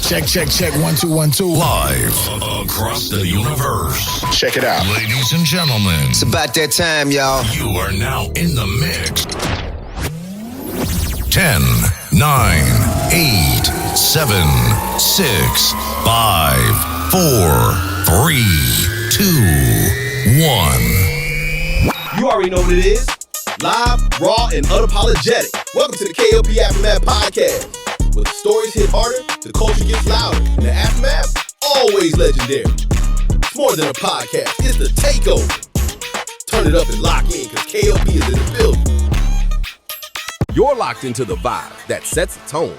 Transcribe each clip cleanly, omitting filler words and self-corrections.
Check. 1 2 1 2. Live across the universe. Check it out. Ladies and gentlemen, It's about that time, y'all. you are now in the mix. 10, 9, 8, 7, 6, 5, 4, 3, 2, 1. You already know what it is. Live, raw, and unapologetic. Welcome to the K.L.P. Aftermath Podcast. Where the stories hit harder, the culture gets louder, and the aftermath, always legendary. It's more than a podcast, it's the takeover. Turn it up and lock in, because K.L.P. is in the building. You're locked into the vibe that sets the tone.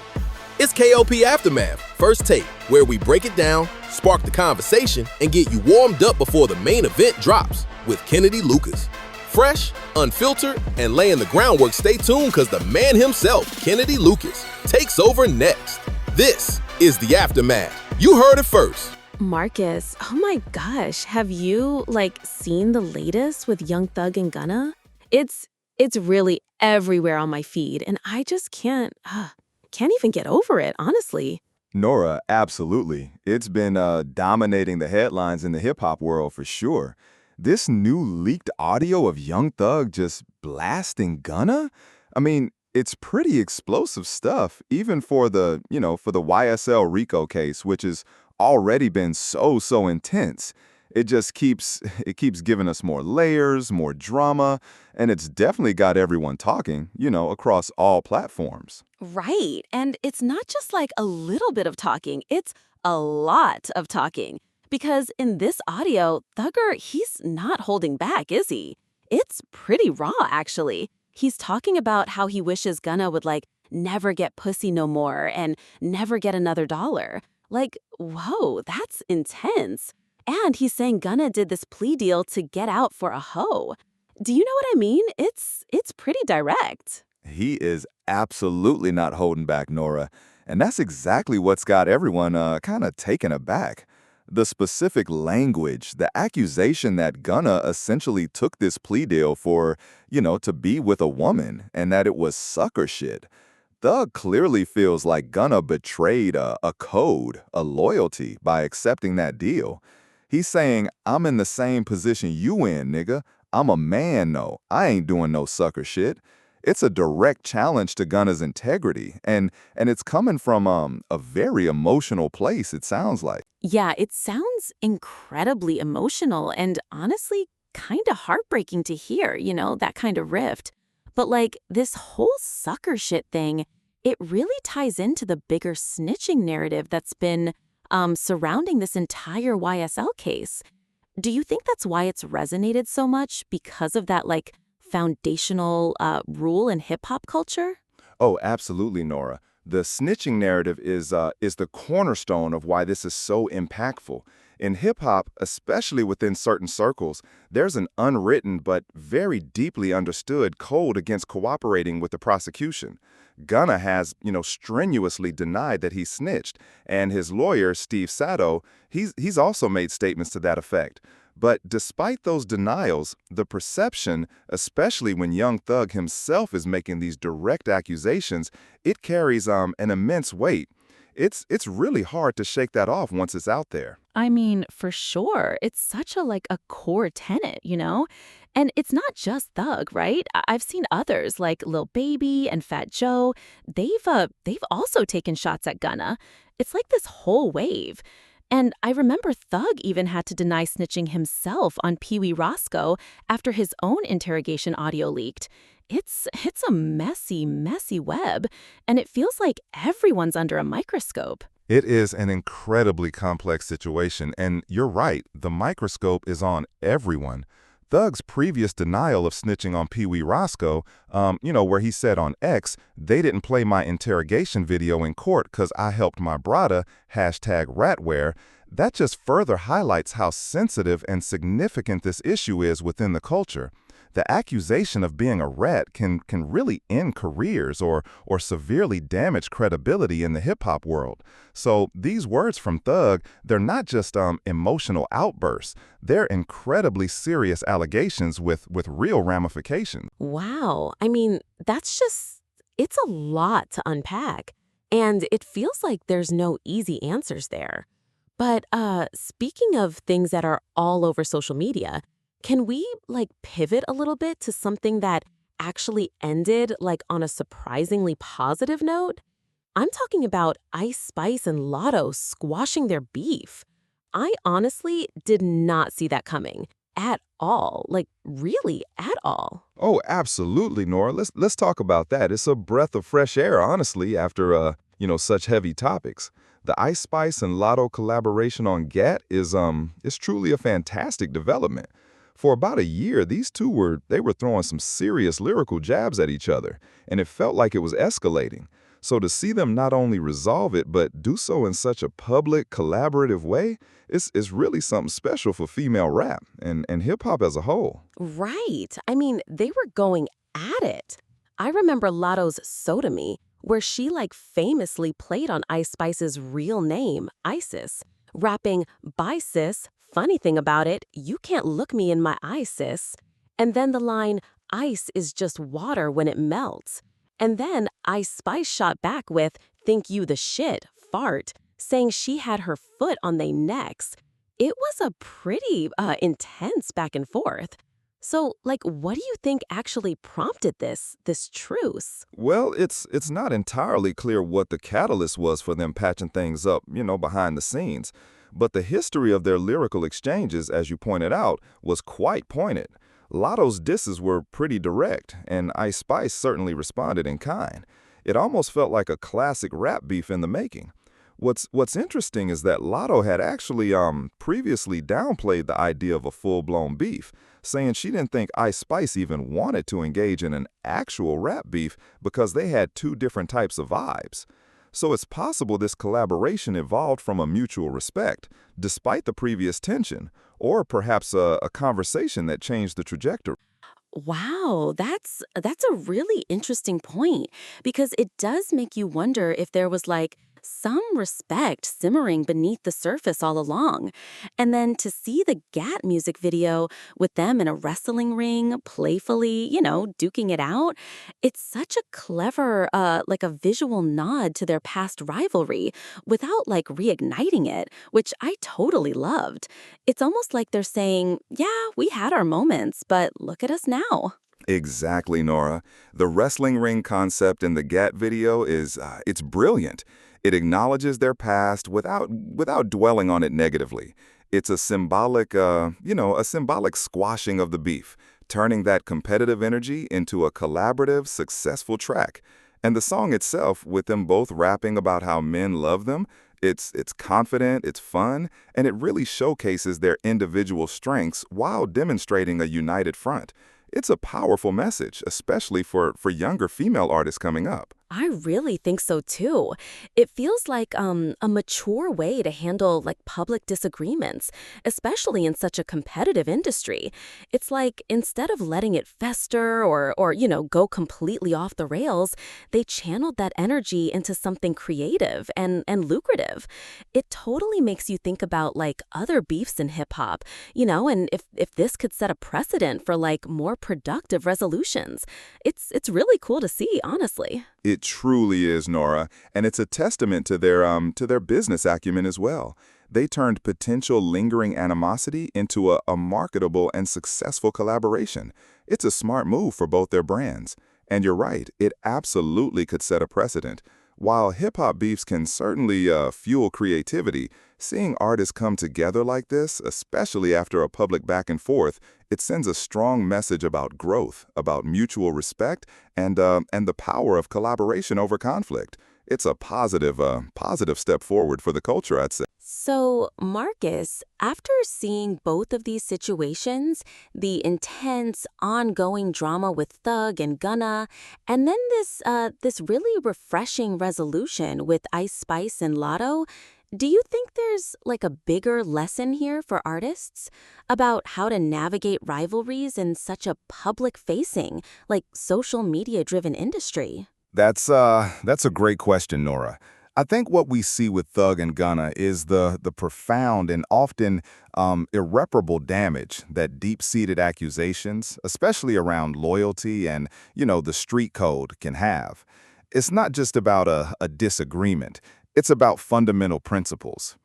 It's K.L.P. Aftermath, first take, where we break it down, spark the conversation, and get you warmed up before the main event drops with Kennedy Lucas. Fresh, unfiltered, and laying the groundwork. Stay tuned because the man himself, Kennedy Lucas, takes over next. This is The Aftermath. You heard it first. Marcus, oh my gosh, have you, seen the latest with Young Thug and Gunna? It's really everywhere on my feed, and I just can't even get over it, honestly. Nora, absolutely. It's been dominating the headlines in the hip-hop world for sure. This new leaked audio of Young Thug just blasting Gunna? I mean, it's pretty explosive stuff, even for the YSL RICO case, which has already been so intense. It just keeps giving us more layers, more drama, and it's definitely got everyone talking, across all platforms. Right, and it's not just a little bit of talking, it's a lot of talking. Because in this audio, Thugger, he's not holding back, is he? It's pretty raw, actually. He's talking about how he wishes Gunna would, never get pussy no more and never get another dollar. Whoa, that's intense. And he's saying Gunna did this plea deal to get out for a hoe. Do you know what I mean? It's pretty direct. He is absolutely not holding back, Nora. And that's exactly what's got everyone kind of taken aback. The specific language, the accusation that Gunna essentially took this plea deal for, to be with a woman, and that it was sucker shit. Thug clearly feels like Gunna betrayed a code, a loyalty, by accepting that deal. He's saying, I'm in the same position you in, nigga. I'm a man, though. I ain't doing no sucker shit. It's a direct challenge to Gunna's integrity, and it's coming from a very emotional place, it sounds like. Yeah, it sounds incredibly emotional and honestly kind of heartbreaking to hear, that kind of rift. But this whole sucker shit thing, it really ties into the bigger snitching narrative that's been surrounding this entire YSL case. Do you think that's why it's resonated so much, because of that foundational rule in hip-hop culture? Oh, absolutely, Nora. The snitching narrative is the cornerstone of why this is so impactful. In hip-hop, especially within certain circles, there's an unwritten but very deeply understood code against cooperating with the prosecution. Gunna has, strenuously denied that he snitched, and his lawyer, Steve Sato, he's also made statements to that effect. But despite those denials, the perception, especially when Young Thug himself is making these direct accusations, it carries an immense weight. It's really hard to shake that off once it's out there. I mean, for sure. It's such a core tenet, And it's not just Thug, right? I've seen others like Lil Baby and Fat Joe. They've also taken shots at Gunna. It's like this whole wave. And I remember Thug even had to deny snitching himself on Pee Wee Roscoe after his own interrogation audio leaked. It's a messy web, and it feels like everyone's under a microscope. It is an incredibly complex situation, and you're right, the microscope is on everyone. Thug's previous denial of snitching on Pee Wee Roscoe, where he said on X, they didn't play my interrogation video in court because I helped my brother, #ratware, that just further highlights how sensitive and significant this issue is within the culture. The accusation of being a rat can really end careers or severely damage credibility in the hip-hop world. So these words from Thug, they're not just emotional outbursts. They're incredibly serious allegations with real ramifications. Wow. I mean, it's a lot to unpack. And it feels like there's no easy answers there. But speaking of things that are all over social media, can we pivot a little bit to something that actually ended on a surprisingly positive note? I'm talking about Ice Spice and Lotto squashing their beef. I honestly did not see that coming at all. Really at all. Oh, absolutely, Nora. Let's talk about that. It's a breath of fresh air, honestly, after such heavy topics. The Ice Spice and Lotto collaboration on GAT is truly a fantastic development. For about a year, these two were throwing some serious lyrical jabs at each other, and it felt like it was escalating. So to see them not only resolve it, but do so in such a public, collaborative way, is really something special for female rap and hip-hop as a whole. Right. I mean, they were going at it. I remember Lotto's Sodomy, where she famously played on Ice Spice's real name, Isis, rapping, "Bye sis, funny thing about it, you can't look me in my eyes, sis." And then the line, "Ice is just water when it melts." And then Ice Spice shot back with, "Think you the shit, fart," saying she had her foot on they necks. It was a pretty intense back and forth. So, what do you think actually prompted this truce? Well, it's not entirely clear what the catalyst was for them patching things up, behind the scenes. But the history of their lyrical exchanges, as you pointed out, was quite pointed. Lotto's disses were pretty direct, and Ice Spice certainly responded in kind. It almost felt like a classic rap beef in the making. What's interesting is that Lotto had actually previously downplayed the idea of a full-blown beef, saying she didn't think Ice Spice even wanted to engage in an actual rap beef because they had two different types of vibes. So it's possible this collaboration evolved from a mutual respect, despite the previous tension, or perhaps a conversation that changed the trajectory. Wow, that's a really interesting point because it does make you wonder if there was some respect simmering beneath the surface all along. And then to see the GAT music video with them in a wrestling ring, playfully, duking it out, it's such a clever, a visual nod to their past rivalry without reigniting it, which I totally loved. It's almost like they're saying, yeah, we had our moments, but look at us now. Exactly, Nora. The wrestling ring concept in the GAT video it's brilliant. It acknowledges their past without dwelling on it negatively. It's a symbolic squashing of the beef, turning that competitive energy into a collaborative, successful track. And the song itself, with them both rapping about how men love them, it's confident, it's fun, and it really showcases their individual strengths while demonstrating a united front. It's a powerful message, especially for younger female artists coming up. I really think so too. It feels like a mature way to handle public disagreements, especially in such a competitive industry. It's like instead of letting it fester or go completely off the rails, they channeled that energy into something creative and lucrative. It totally makes you think about other beefs in hip hop, and if this could set a precedent for more productive resolutions. It's really cool to see, honestly. It truly is, Nora, and it's a testament to their business acumen as well. They turned potential lingering animosity into a marketable and successful collaboration. It's a smart move for both their brands. And you're right, it absolutely could set a precedent. While hip-hop beefs can certainly fuel creativity, seeing artists come together like this, especially after a public back and forth, it sends a strong message about growth, about mutual respect, and the power of collaboration over conflict. It's a positive step forward for the culture, I'd say. So, Marcus, after seeing both of these situations, the intense, ongoing drama with Thug and Gunna, and then this really refreshing resolution with Ice Spice and Lotto, do you think there's a bigger lesson here for artists about how to navigate rivalries in such a public-facing, social media-driven industry? That's a great question, Nora. I think what we see with Thug and Gunna is the profound and often irreparable damage that deep-seated accusations, especially around loyalty and, the street code, can have. it's not just about a disagreement. It's about fundamental principles.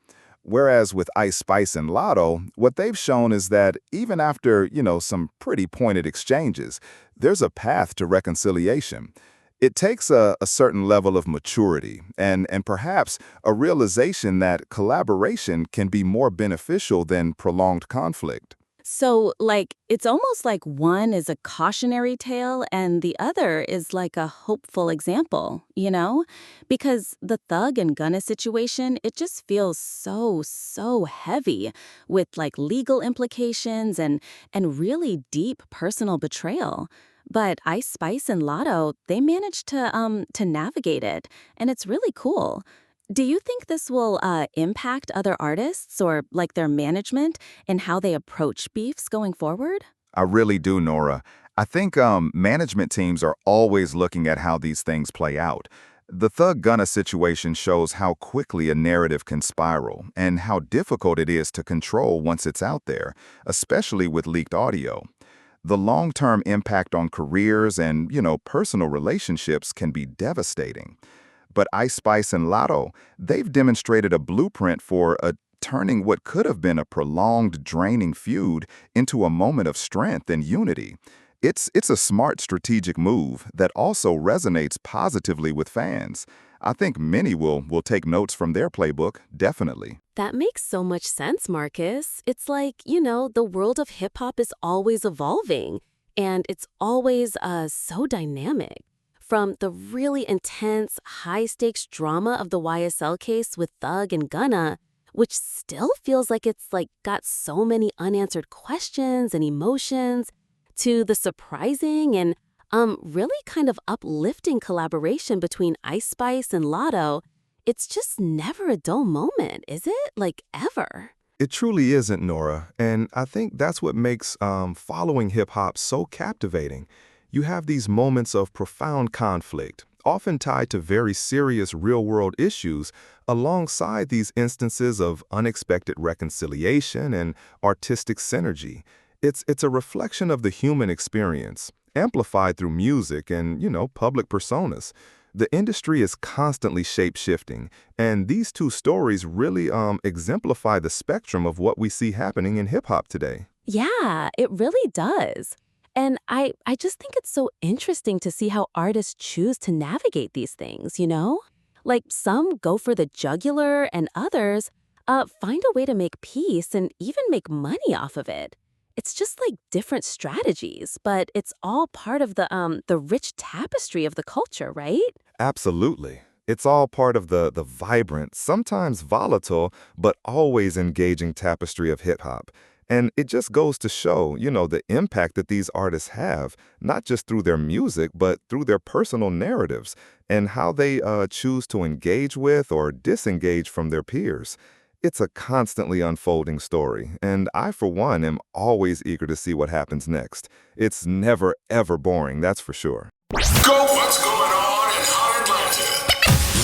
Whereas with Ice Spice and Lotto, what they've shown is that even after, some pretty pointed exchanges, there's a path to reconciliation. It takes a certain level of maturity and perhaps a realization that collaboration can be more beneficial than prolonged conflict. So, it's almost like one is a cautionary tale and the other is like a hopeful example, you know? Because the Thug and Gunna situation, it just feels so heavy with legal implications and really deep personal betrayal. But Ice Spice and Lotto, they managed to navigate it, and it's really cool. Do you think this will impact other artists or their management and how they approach beefs going forward? I really do, Nora. I think management teams are always looking at how these things play out. The Thug Gunna situation shows how quickly a narrative can spiral and how difficult it is to control once it's out there, especially with leaked audio. The long-term impact on careers and, personal relationships can be devastating. But Ice Spice and Lotto, they've demonstrated a blueprint for turning what could have been a prolonged, draining feud into a moment of strength and unity. It's a smart strategic move that also resonates positively with fans. I think many will take notes from their playbook, definitely. That makes so much sense, Marcus. It's the world of hip hop is always evolving, and it's always so dynamic. From the really intense, high-stakes drama of the YSL case with Thug and Gunna, which still feels like it's got so many unanswered questions and emotions, to the surprising and really kind of uplifting collaboration between Ice Spice and Lotto, it's just never a dull moment, is it? Ever. It truly isn't, Nora, and I think that's what makes following hip-hop so captivating. You have these moments of profound conflict, often tied to very serious real-world issues, alongside these instances of unexpected reconciliation and artistic synergy. It's a reflection of the human experience, amplified through music and, public personas. The industry is constantly shape-shifting, and these two stories really exemplify the spectrum of what we see happening in hip-hop today. Yeah, it really does. And I just think it's so interesting to see how artists choose to navigate these things, you know? Some go for the jugular and others find a way to make peace and even make money off of it. It's just different strategies, but it's all part of the rich tapestry of the culture, right? Absolutely. It's all part of the vibrant, sometimes volatile, but always engaging tapestry of hip-hop. And it just goes to show, the impact that these artists have, not just through their music, but through their personal narratives and how they choose to engage with or disengage from their peers. It's a constantly unfolding story, and I, for one, am always eager to see what happens next. It's never, ever boring, that's for sure. Go! What's going on in Hot Atlanta?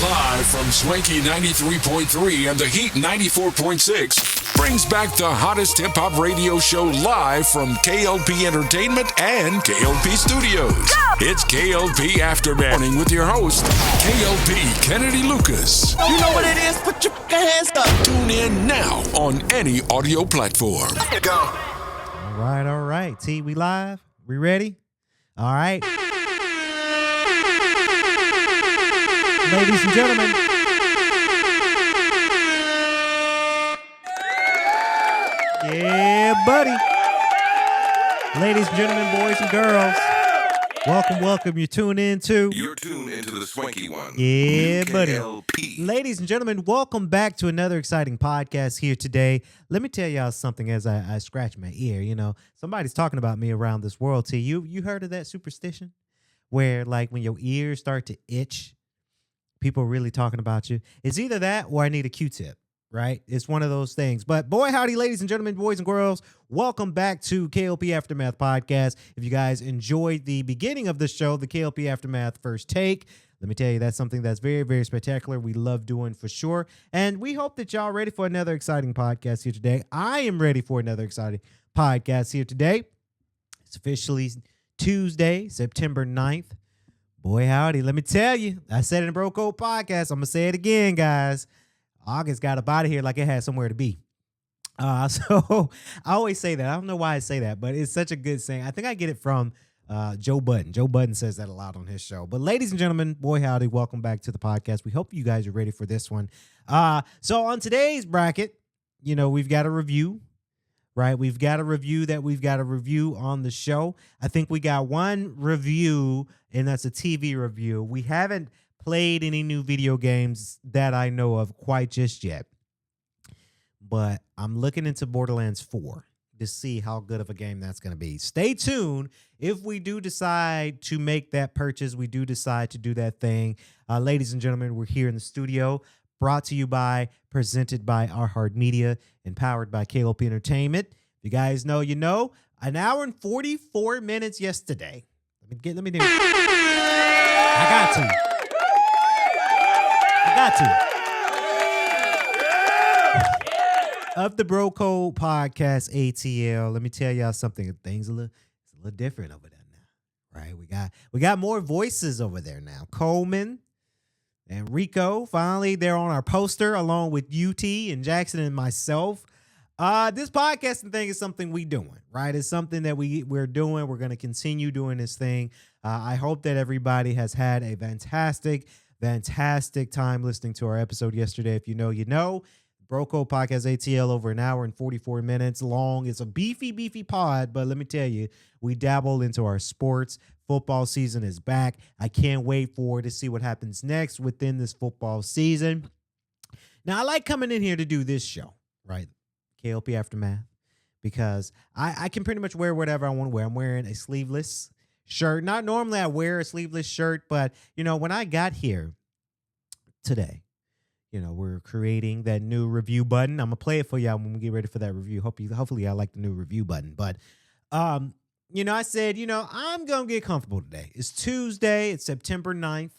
Live from Swanky 93.3 and the Heat 94.6 brings back the hottest hip-hop radio show live from K.L.P. Entertainment and K.L.P. Studios. Go! It's K.L.P. Aftermath with your host, K.L.P. Kennedy Lucas. You know what it is? Put your hands up. Tune in now on any audio platform. Go. All right. T, we live? We ready? All right. Ladies and gentlemen. Yeah, buddy. Ladies and gentlemen, boys and girls. Welcome. You're tuned into the Swanky one. Yeah, buddy. K.L.P. Ladies and gentlemen, welcome back to another exciting podcast here today. Let me tell y'all something as I scratch my ear. Somebody's talking about me around this world. T, you heard of that superstition? Where when your ears start to itch, people are really talking about you. It's either that or I need a Q-tip. Right? It's one of those things. But boy, howdy, ladies and gentlemen, boys and girls. Welcome back to K.L.P. Aftermath Podcast. If you guys enjoyed the beginning of the show, the K.L.P. Aftermath First Take, let me tell you, that's something that's very, very spectacular. We love doing for sure. And we hope that y'all ready for another exciting podcast here today. I am ready for another exciting podcast here today. It's officially Tuesday, September 9th. Boy, howdy. Let me tell you, I said it in the Bro Code podcast. I'm going to say it again, guys. August got up out of here like it had somewhere to be. So I always say that. I don't know why I say that, but it's such a good saying. I think I get it from Joe Budden. Joe Budden says that a lot on his show. But ladies and gentlemen, boy, howdy. Welcome back to the podcast. We hope you guys are ready for this one. So on today's bracket, we've got a review. Right, we've got a review on the show. I think we got one review, and that's a TV review. We haven't played any new video games that I know of quite just yet, but I'm looking into Borderlands 4 to see how good of a game that's going to be. Stay tuned. If we do decide to make that purchase, we do decide to do that thing. Ladies and gentlemen, we're here in the studio. Brought to you by, presented by Our Heart Media, and powered by K.L.P Entertainment. If you guys know, you know. An hour and 44 minutes yesterday. Let me do it. I got to. Of the Bro Code Podcast ATL, let me tell y'all something. Things it's a little different over there now, right? We got more voices over there now. Coleman and Rico, finally, they're on our poster along with UT and Jackson and myself. This podcasting thing is something we doing, right? It's something that we're doing. We're going to continue doing this thing. I hope that everybody has had a fantastic time listening to our episode yesterday. If you know, you know. Bro Code Podcast ATL, over an hour and 44 minutes long. It's a beefy pod, but let me tell you, we dabble into our sports. Football season is back. I can't wait to see what happens next within this football season. Now, I like coming in here to do this show, right? K.L.P Aftermath, because I can pretty much wear whatever I want to wear. I'm wearing a sleeveless shirt. Not normally I wear a sleeveless shirt, but, when I got here today, we're creating that new review button. I'm going to play it for y'all when we get ready for that review. Hopefully y'all like the new review button. But, I said, I'm going to get comfortable today. It's Tuesday. It's September 9th,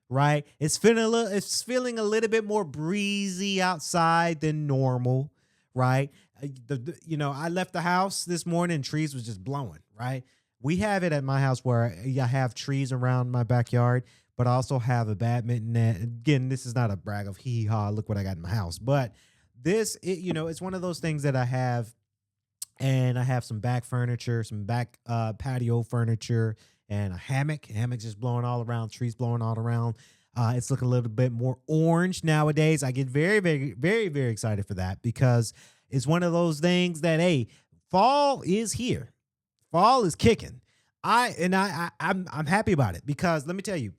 right? It's feeling a little bit more breezy outside than normal, right? I left the house this morning and trees was just blowing, right? We have it at my house where I have trees around my backyard, but I also have a badminton net. Again, this is not a brag of hee-haw, look what I got in my house. But it's one of those things that I have, and I have some back furniture, some back patio furniture, and a hammock. Hammock's just blowing all around, trees blowing all around. It's looking a little bit more orange nowadays. I get very, very, very, very excited for that because it's one of those things that, hey, fall is here. Fall is kicking. I'm happy about it because let me tell you,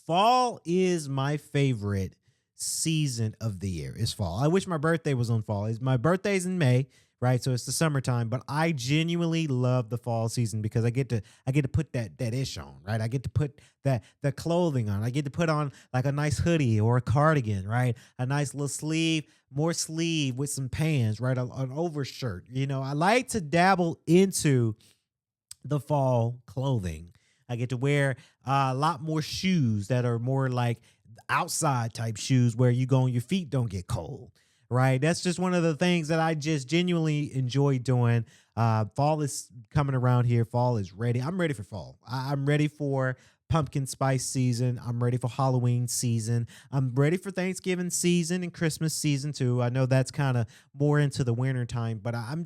fall is my favorite season of the year. Is fall. I wish my birthday was on fall. My birthday's in May, right? So it's the summertime, but I genuinely love the fall season because I get to put that ish on, right? I get to put the clothing on. I get to put on like a nice hoodie or a cardigan, right? A nice little more sleeve with some pants, right? An overshirt. I like to dabble into the fall clothing. I get to wear a lot more shoes that are more like outside type shoes where your feet don't get cold, right? That's just one of the things that I just genuinely enjoy doing. Fall is coming around here. Fall is ready. I'm ready for fall. I'm ready for pumpkin spice season. I'm ready for Halloween season. I'm ready for Thanksgiving season and Christmas season too. I know that's kind of more into the winter time, but I'm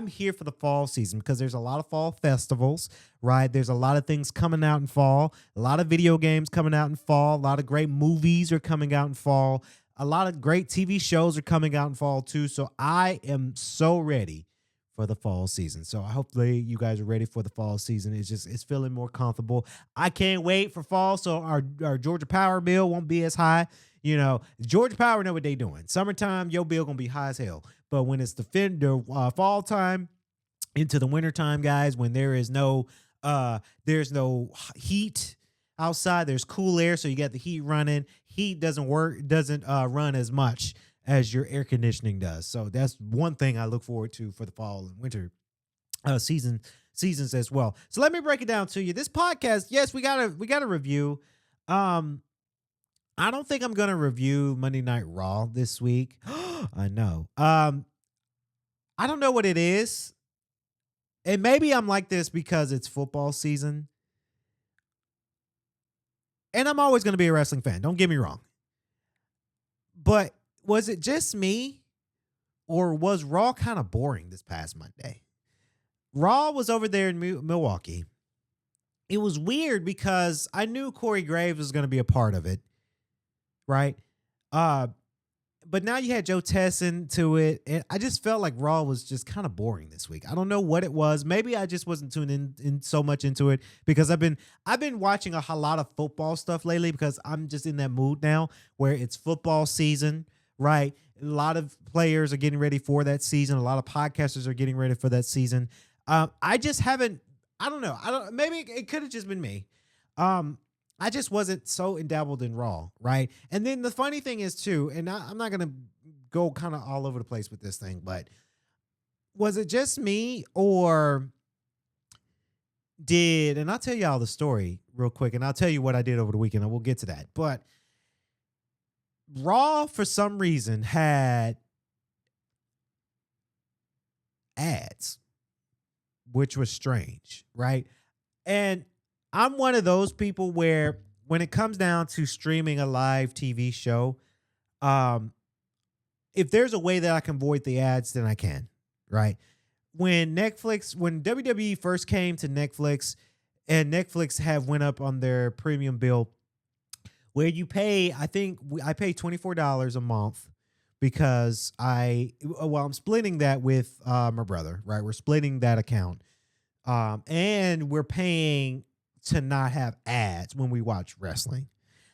here for the fall season because there's a lot of fall festivals, right? There's a lot of things coming out in fall, a lot of video games coming out in fall, a lot of great movies are coming out in fall, a lot of great TV shows are coming out in fall too. So I am so ready for the fall season. So hopefully you guys are ready for the fall season. It's feeling more comfortable. I can't wait for fall so our Georgia Power bill won't be as high. Georgia Power know what they doing. Summertime, your bill gonna be high as hell. But when it's the fall time into the winter time, guys, when there's no heat outside, there's cool air, so you got the heat running. Heat doesn't run as much as your air conditioning does. So that's one thing I look forward to for the fall and winter seasons as well. So let me break it down to you. This podcast, yes, we got a review. I don't think I'm gonna review Monday Night Raw this week. I know. I don't know what it is. And maybe I'm like this because it's football season. And I'm always going to be a wrestling fan. Don't get me wrong. But was it just me, or was Raw kind of boring this past Monday? Raw was over there in Milwaukee. It was weird because I knew Corey Graves was going to be a part of it, right? But now you had Joe Tessin to it, and I just felt like Raw was just kind of boring this week. I don't know what it was. Maybe I just wasn't tuning in so much into it because I've been watching a lot of football stuff lately because I'm just in that mood now where it's football season, right? A lot of players are getting ready for that season. A lot of podcasters are getting ready for that season. I just haven't. I don't know. Maybe it could have just been me. I just wasn't so endabbled in Raw, right? And then the funny thing is too, and I'm not gonna go kind of all over the place with this thing, but was it just me, or and I'll tell y'all the story real quick, and I'll tell you what I did over the weekend, and we'll get to that. But Raw, for some reason, had ads, which was strange, right? And I'm one of those people where when it comes down to streaming a live TV show, if there's a way that I can avoid the ads, then I can, right? When WWE first came to Netflix, and Netflix have went up on their premium bill, where you pay, I pay $24 a month because I'm splitting that with my brother, right? We're splitting that account. And we're paying to not have ads when we watch wrestling.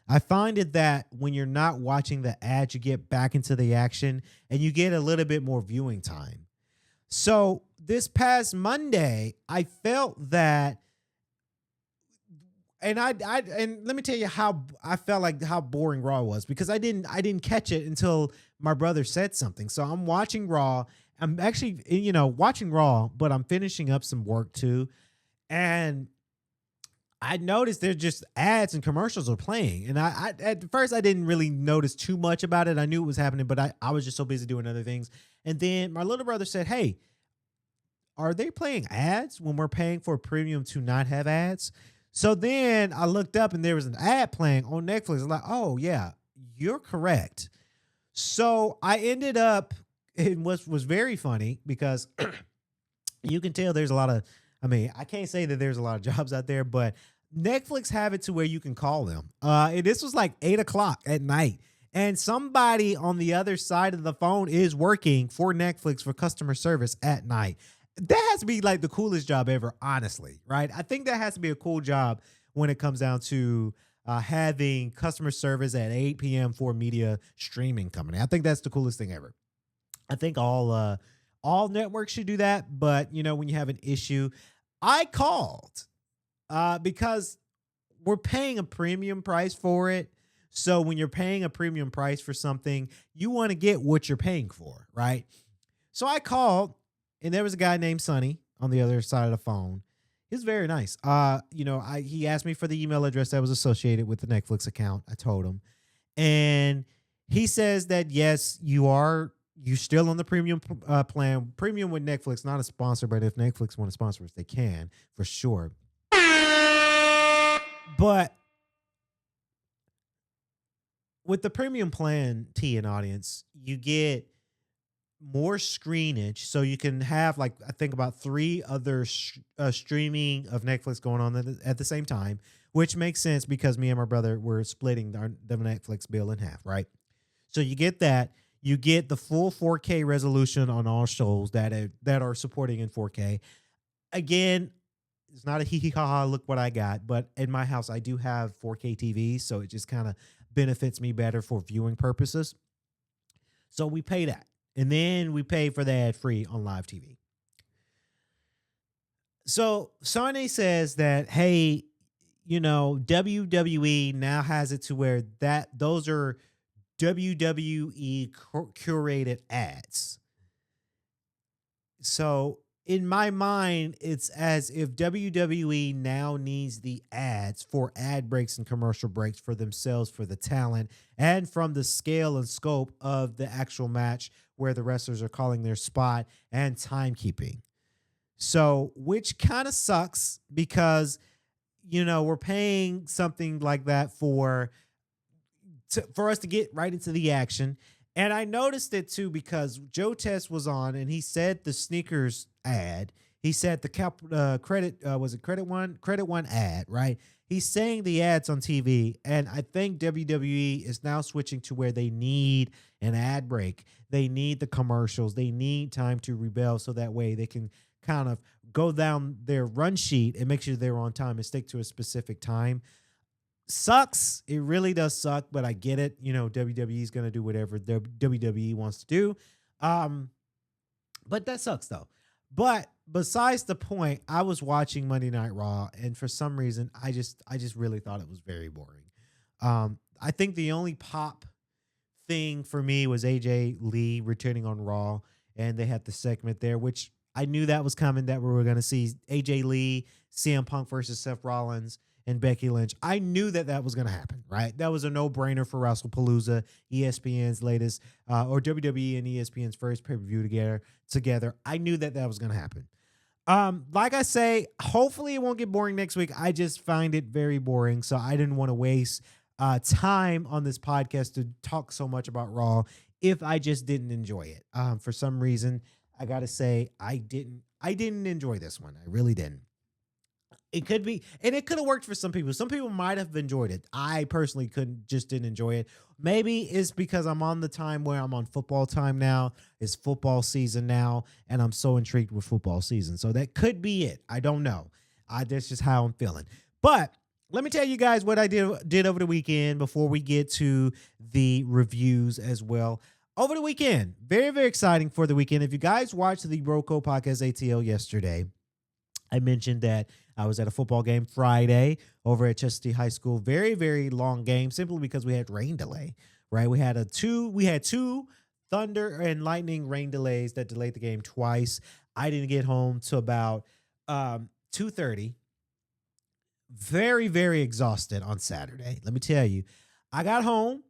I find it that when you're not watching the ads, you get back into the action and you get a little bit more viewing time. So this past Monday, I felt that, and and let me tell you how I felt like how boring Raw was, because I didn't catch it until my brother said something. So I'm watching Raw. I'm actually, watching Raw, but I'm finishing up some work too. And I noticed there's just ads and commercials are playing. And I at first I didn't really notice too much about it. I knew it was happening, but I was just so busy doing other things. And then my little brother said, "Hey, are they playing ads when we're paying for a premium to not have ads?" So then I looked up and there was an ad playing on Netflix. I'm like, "Oh yeah, you're correct." So I ended up, it was very funny because you can tell there's a lot of, I can't say that there's a lot of jobs out there, but Netflix have it to where you can call them. This was like 8:00 at night, and somebody on the other side of the phone is working for Netflix for customer service at night. That has to be like the coolest job ever, honestly, right? I think that has to be a cool job when it comes down to having customer service at 8 p.m. for a media streaming company. I think that's the coolest thing ever. I think all networks should do that, but when you have an issue, I called because we're paying a premium price for it. So when you're paying a premium price for something, you want to get what you're paying for, right? So I called, and there was a guy named Sonny on the other side of the phone. He was very nice. He asked me for the email address that was associated with the Netflix account. I told him, and he says that yes, you're still on the premium plan. Premium with Netflix, not a sponsor, but if Netflix want to sponsor us, they can for sure. But with the premium plan, T and audience, you get more screenage, so you can have I think about 3 other streaming of Netflix going on at the same time, which makes sense because me and my brother were splitting the Netflix bill in half, right? So you get that. You get the full 4K resolution on all shows that are supporting in 4K. Again, it's not a hee-hee-ha-ha, look what I got, but in my house, I do have 4K TVs, so it just kind of benefits me better for viewing purposes. So we pay that. And then we pay for the ad-free on live TV. So Sarney says that, hey, WWE now has it to where those are WWE curated ads. So in my mind, it's as if WWE now needs the ads for ad breaks and commercial breaks for themselves, for the talent, and from the scale and scope of the actual match where the wrestlers are calling their spot and timekeeping. So, which kind of sucks because, we're paying something like that for us to get right into the action. And I noticed it too because Joe Test was on and he said the sneakers ad. He said the Credit One ad, right? He's saying the ads on TV, and I think WWE is now switching to where they need an ad break. They need the commercials. They need time to rebel so that way they can kind of go down their run sheet and make sure they're on time and stick to a specific time. Sucks. It really does suck, but I get it. WWE is going to do whatever WWE wants to do. But that sucks though. But besides the point, I was watching Monday Night Raw, and for some reason, I just really thought it was very boring. I think the only pop thing for me was AJ Lee returning on Raw, and they had the segment there, which I knew that was coming, that we were going to see AJ Lee, CM Punk versus Seth Rollins, and Becky Lynch. I knew that was going to happen, right? That was a no-brainer for WrestlePalooza, ESPN's latest, or WWE and ESPN's first pay-per-view together. I knew that was going to happen. Like I say, hopefully it won't get boring next week. I just find it very boring, so I didn't want to waste time on this podcast to talk so much about Raw if I just didn't enjoy it. For some reason, I got to say, I didn't enjoy this one. I really didn't. It could be, and it could have worked for some people. Some people might have enjoyed it. I personally didn't enjoy it. Maybe it's because I'm on the time where I'm on football time now. It's football season now, and I'm so intrigued with football season. So that could be it. I don't know. That's just how I'm feeling. But let me tell you guys what I did over the weekend before we get to the reviews as well. Over the weekend, very, very exciting for the weekend. If you guys watched the Broco Podcast ATL yesterday, I mentioned that I was at a football game Friday over at Chesapeake High School. Very, very long game, simply because we had rain delay, right? We had two thunder and lightning rain delays that delayed the game twice. I didn't get home till about 2:30. Very, very exhausted on Saturday. Let me tell you, I got home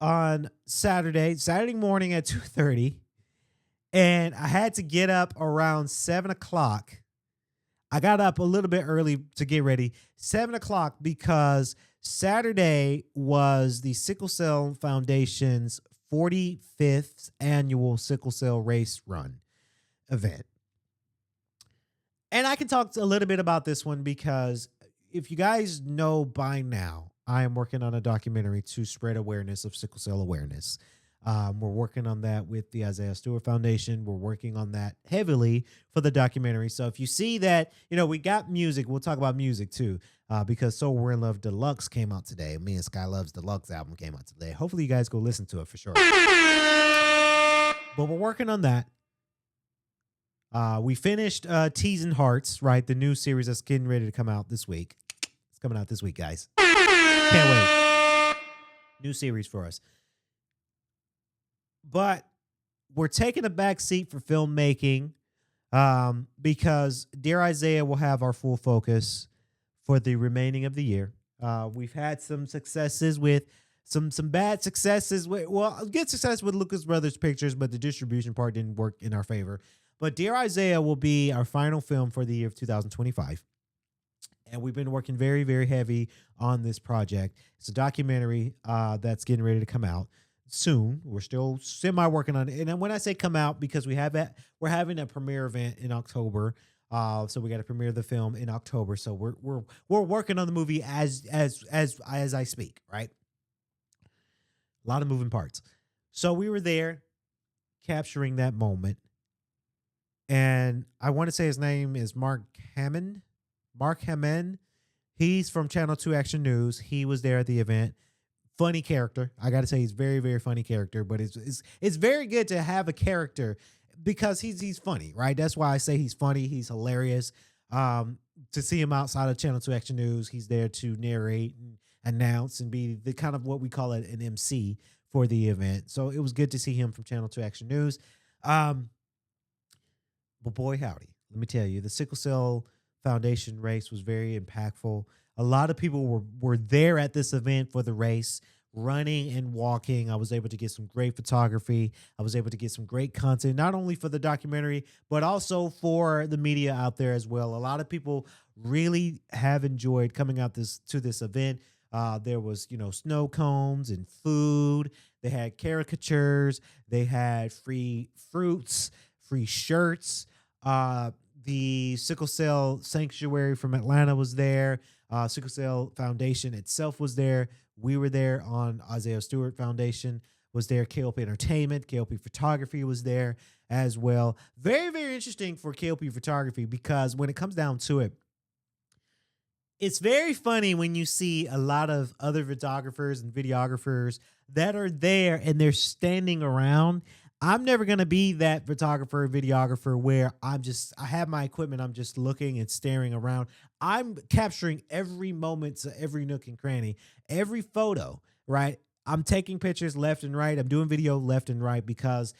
on Saturday morning at 2:30. And I had to get up around 7 o'clock. I got up a little bit early to get ready. 7 o'clock because Saturday was the Sickle Cell Foundation's 45th annual Sickle Cell Race Run event. And I can talk a little bit about this one because if you guys know by now, I am working on a documentary to spread awareness of sickle cell awareness. We're working on that with the Isaiah Stewart Foundation. We're working on that heavily for the documentary. So if you see that, we got music. We'll talk about music too, because So We're in Love Deluxe came out today. Me and Sky Love's Deluxe album came out today. Hopefully you guys go listen to it for sure. But we're working on that. We finished Teasing Hearts, right? The new series that's getting ready to come out this week. It's coming out this week, guys. Can't wait. New series for us. But we're taking a back seat for filmmaking because Dear Isaiah will have our full focus for the remaining of the year. We've had some successes with some bad successes. Good success with Lucas Brothers Pictures, but the distribution part didn't work in our favor. But Dear Isaiah will be our final film for the year of 2025. And we've been working very, very heavy on this project. It's a documentary that's getting ready to come out soon. We're still semi-working on it. And when I say come out, because we're having a premiere event in October. So we got to premiere the film in October. So we're working on the movie as I speak, right? A lot of moving parts. So we were there capturing that moment. And I want to say his name is Mark Hammond. Mark Hammond. He's from Channel 2 Action News. He was there at the event. Funny character. I got to say he's very, very funny character, but it's very good to have a character because he's funny, right? That's why I say he's funny. He's hilarious. To see him outside of Channel 2 Action News, he's there to narrate and announce and be the kind of what we call it an MC for the event. So it was good to see him from Channel 2 Action News. But boy, howdy. Let me tell you, the Sickle Cell Foundation race was very impactful. A lot of people were there at this event for the race. running and walking. I was able to get some great photography. I was able to get some great content, not only for the documentary, but also for the media out there as well. A lot of people really have enjoyed coming out to this event. There was, snow cones and food. They had caricatures. They had free fruits, free shirts. The Sickle Cell Sanctuary from Atlanta was there. Sickle Cell Foundation itself was there. We were there on Isaiah Stewart Foundation was there. K.L.P Entertainment, K.L.P Photography was there as well. Very, very interesting for K.L.P Photography because when it comes down to it, it's very funny when you see a lot of other photographers and videographers that are there and they're standing around. I'm never going to be that photographer, videographer where I have my equipment. I'm just looking and staring around. I'm capturing every moment, to every nook and cranny, every photo, right? I'm taking pictures left and right. I'm doing video left and right because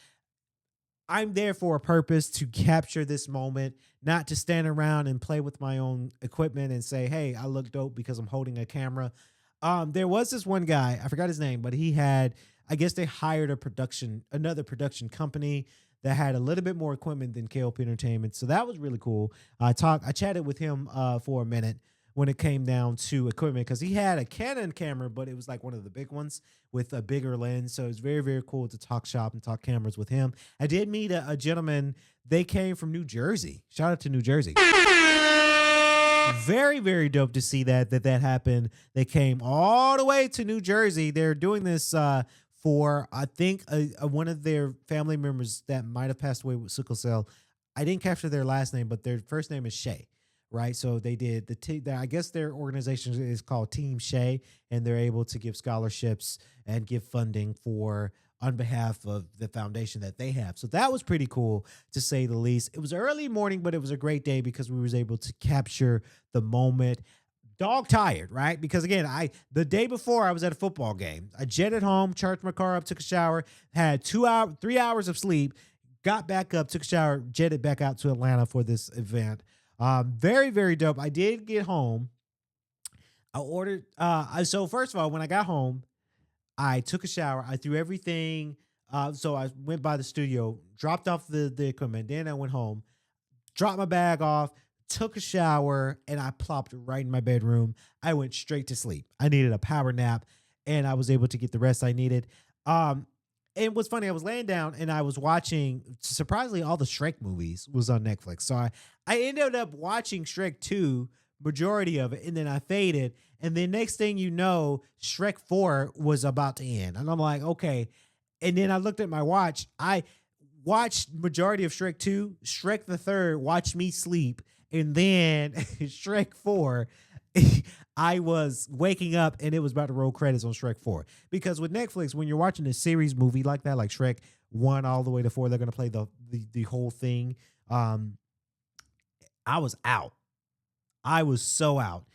I'm there for a purpose to capture this moment, not to stand around and play with my own equipment and say, hey, I look dope because I'm holding a camera. There was this one guy, I forgot his name, but he had, I guess they hired another production company that had a little bit more equipment than K.L.P Entertainment. So that was really cool. I chatted with him for a minute when it came down to equipment because he had a Canon camera, but it was like one of the big ones with a bigger lens. So it was very, very cool to talk shop and talk cameras with him. I did meet a gentleman. They came from New Jersey. Shout out to New Jersey. Very, very dope to see that happened. They came all the way to New Jersey. They're doing this for, I think, one of their family members that might have passed away with sickle cell. I didn't capture their last name, but their first name is Shay. Right. So they did I guess their organization is called Team Shay, and they're able to give scholarships and give funding on behalf of the foundation that they have. So that was pretty cool to say the least. It was early morning, but it was a great day because we was able to capture the moment. Dog tired, right? Because again, the day before I was at a football game. I jetted home, charged my car up, took a shower, had 3 hours of sleep, got back up, took a shower, jetted back out to Atlanta for this event. Very, very dope. I did get home. I ordered, so first of all, when I got home, I took a shower. I threw everything. So I went by the studio, dropped off the equipment. Then I went home, dropped my bag off, took a shower, and I plopped right in my bedroom. I went straight to sleep. I needed a power nap, and I was able to get the rest I needed. And what's funny, I was laying down and I was watching, surprisingly, all the Shrek movies was on Netflix. So I ended up watching Shrek 2, majority of it, and then I faded. And then next thing you know, Shrek 4 was about to end. And I'm like, okay. And then I looked at my watch. I watched majority of Shrek 2, Shrek the Third watched me sleep, and then Shrek 4, I was waking up and it was about to roll credits on Shrek 4. Because with Netflix, when you're watching a series movie like that, like Shrek 1 all the way to 4, they're going to play the whole thing. I was out. I was so out.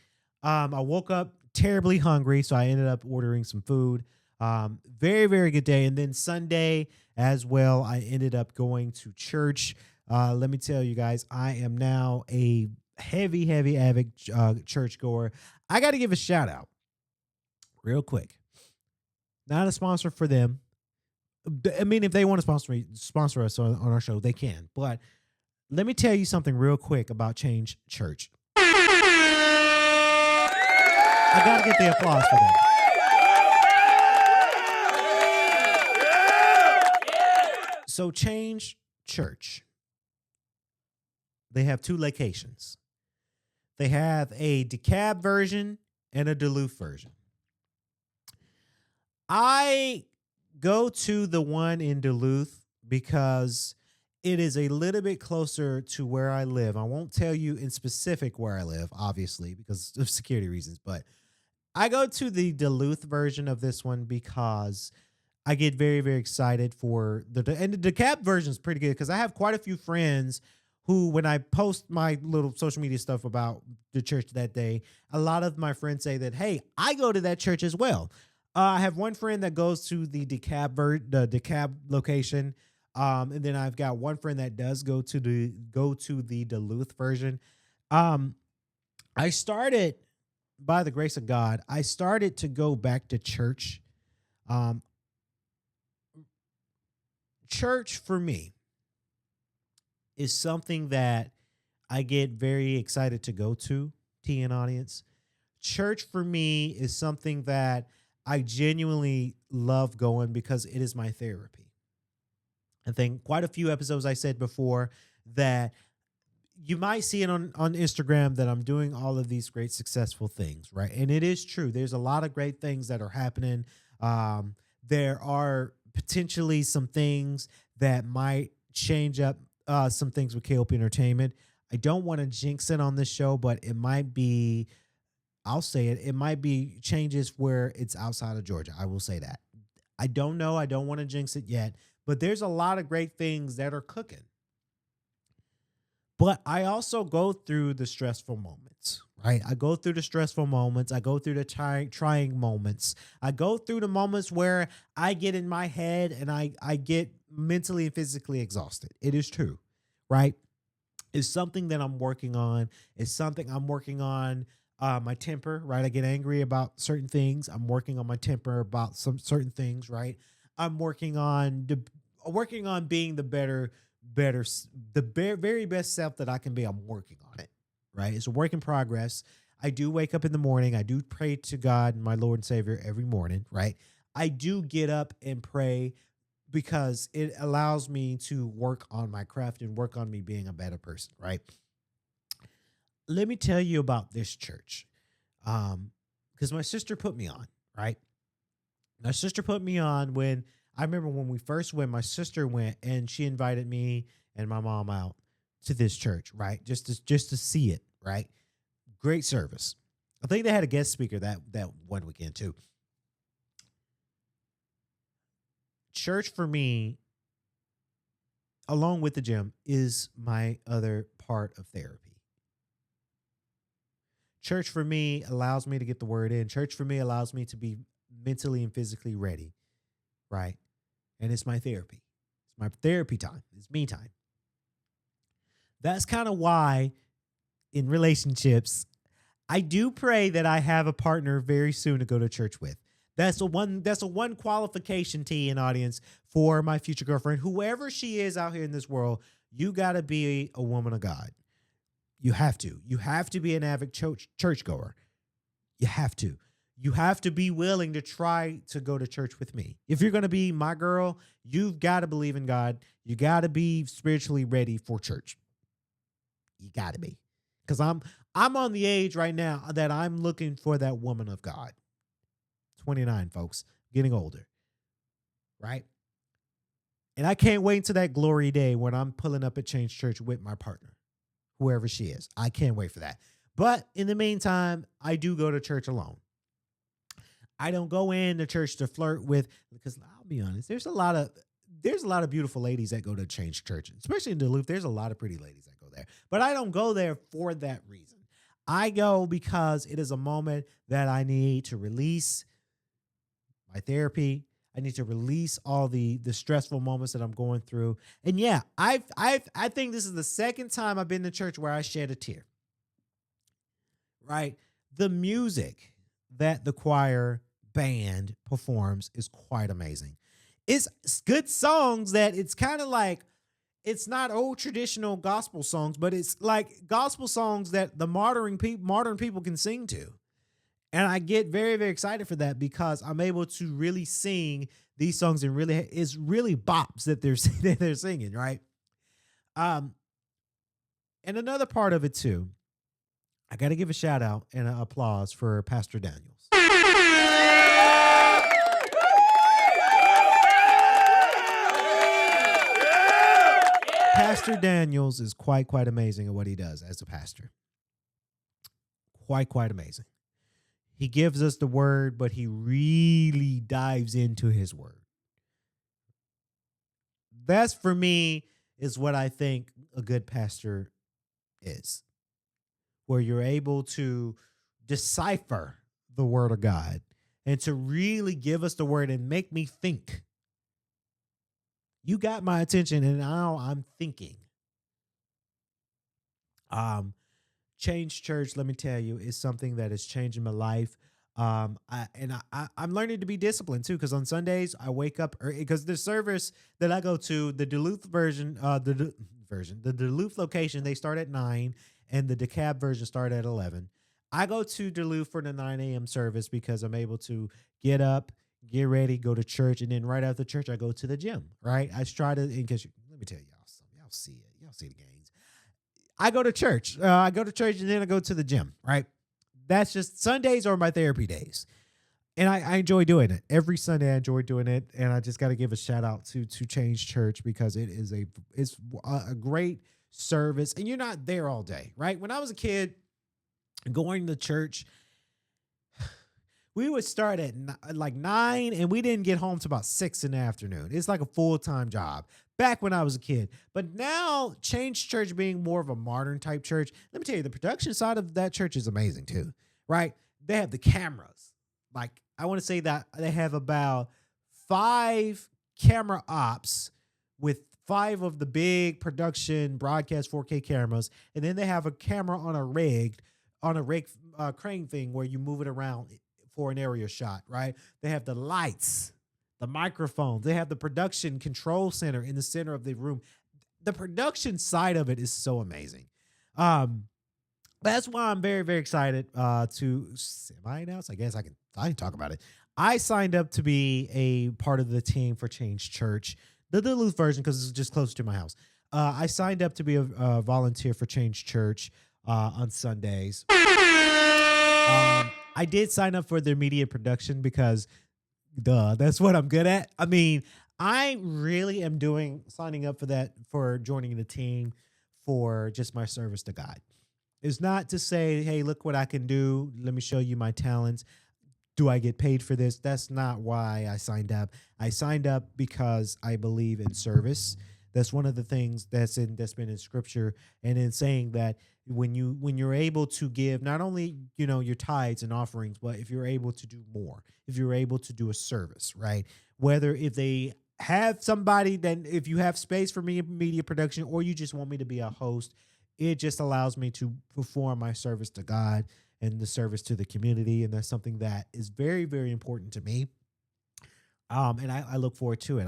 I woke up terribly hungry, so I ended up ordering some food. Very, very good day. And then Sunday as well, I ended up going to church. Let me tell you guys, I am now a heavy, avid churchgoer. I got to give a shout out real quick. Not a sponsor for them. I mean, if they want to sponsor us on our show, they can. But let me tell you something real quick about Change Church. I got to get the applause for them. So Change Church, they have 2 locations. They have a DeKalb version and a Duluth version. I go to the one in Duluth because it is a little bit closer to where I live. I won't tell you in specific where I live, obviously, because of security reasons, but I go to the Duluth version of this one because I get very, very excited for and the DeKalb version is pretty good because I have quite a few friends who, when I post my little social media stuff about the church that day, a lot of my friends say that, hey, I go to that church as well. I have one friend that goes to the DeKalb location. And then I've got one friend that does go to the Duluth version. I started, by the grace of God, I started to go back to church Um, Church for me is something that I get very excited to go to, T and audience. Church for me is something that I genuinely love going because it is my therapy. I think quite a few episodes I said before that you might see it on Instagram that I'm doing all of these great successful things, right? And it is true. There's a lot of great things that are happening. There are potentially some things that might change up some things with K.L.P Entertainment. I don't want to jinx it on this show, but it might be, I'll say it, it might be changes where it's outside of Georgia. I will say that. I don't know. I don't want to jinx it yet, but there's a lot of great things that are cooking. But I also go through the stressful moments, right? I go through the stressful moments. I go through the trying moments. I go through the moments where I get in my head and I get mentally and physically exhausted. It is true, right? It's something that I'm working on. It's something I'm working on. My temper, right? I get angry about certain things. I'm working on my temper about some certain things, right? I'm working on being the very best self that I can be. I'm working on it, right? It's a work in progress. I do wake up in the morning. I do pray to God, my Lord and Savior, every morning, right? I do get up and pray because it allows me to work on my craft and work on me being a better person, right? Let me tell you about this church. Because my sister put me on, right? My sister put me on when I remember when we first went, my sister went and she invited me and my mom out to this church, right? Just to see it, right? Great service. I think they had a guest speaker that one weekend too. Church for me, along with the gym, is my other part of therapy. Church for me allows me to get the word in. Church for me allows me to be mentally and physically ready, right? And it's my therapy. It's my therapy time. It's me time. That's kind of why in relationships, I do pray that I have a partner very soon to go to church with. That's a one qualification, T, and audience, for my future girlfriend. Whoever she is out here in this world, you got to be a woman of God. You have to. You have to be an avid churchgoer. You have to. You have to be willing to try to go to church with me. If you're going to be my girl, you've got to believe in God. You got to be spiritually ready for church. You got to be. Because I'm on the age right now that I'm looking for that woman of God. 29, folks. Getting older. Right? And I can't wait until that glory day when I'm pulling up at Change Church with my partner, whoever she is. I can't wait for that. But in the meantime, I do go to church alone. I don't go into church to flirt with, because I'll be honest, there's a lot of beautiful ladies that go to Change Church, especially in Duluth. There's a lot of pretty ladies that go there, but I don't go there for that reason. I go because it is a moment that I need to release my therapy. I need to release all the stressful moments that I'm going through. And yeah, I think this is the second time I've been to church where I shed a tear. Right? The music that the choir band performs is quite amazing. It's good songs that it's kind of like, it's not old traditional gospel songs, but it's like gospel songs that the modern people can sing to. And I get very, very excited for that because I'm able to really sing these songs and it's really bops that they're singing, right? And another part of it too, I got to give a shout out and an applause for Pastor Daniels. Pastor Daniels is quite amazing at what he does as a pastor. Quite amazing. He gives us the word, but he really dives into his word. That's, for me, is what I think a good pastor is. Where you're able to decipher the word of God and to really give us the word and make me think. You got my attention and now I'm thinking. Change Church, let me tell you, is something that is changing my life. I'm learning to be disciplined too, because on Sundays I wake up because the service that I go to, the Duluth version, the Duluth location, they start at 9, and the DeKalb version start at 11. I go to Duluth for the 9 a.m. service because I'm able to get up, get ready, go to church, and then right after church I go to the gym. Right? I try to, because let me tell y'all something. Y'all see it. Y'all see the gains. I go to church. And then I go to the gym. Right? That's just, Sundays are my therapy days. And I enjoy doing it. Every Sunday I enjoy doing it. And I just got to give a shout out to Change Church, because it's a great service. And you're not there all day, right? When I was a kid going to church, we would start at like 9 and we didn't get home till about 6 in the afternoon. It's like a full-time job back when I was a kid. But now, Change Church being more of a modern type church, let me tell you, the production side of that church is amazing too, right? They have the cameras. Like, I want to say that they have about 5 camera ops with 5 of the big production broadcast 4K cameras. And then they have a camera on a rig crane thing where you move it around for an area shot, right? They have the lights, the microphones. They have the production control center in the center of the room. The production side of it is so amazing. That's why I'm very, very excited to semi-announce. I guess I can talk about it. I signed up to be a part of the team for Change Church, the Duluth version, because it's just close to my house. I signed up to be a volunteer for Change Church on Sundays. I did sign up for their media production because, that's what I'm good at. I mean, I really am signing up for that, for joining the team for just my service to God. It's not to say, hey, look what I can do. Let me show you my talents. Do I get paid for this? That's not why I signed up. I signed up because I believe in service. That's one of the things that's been in scripture, and in saying that when you're able to give not only, your tithes and offerings, but if you're able to do more, if you're able to do a service, right? Whether if they have somebody, then if you have space for media production, or you just want me to be a host, it just allows me to perform my service to God and the service to the community. And that's something that is very, very important to me. And I look forward to it.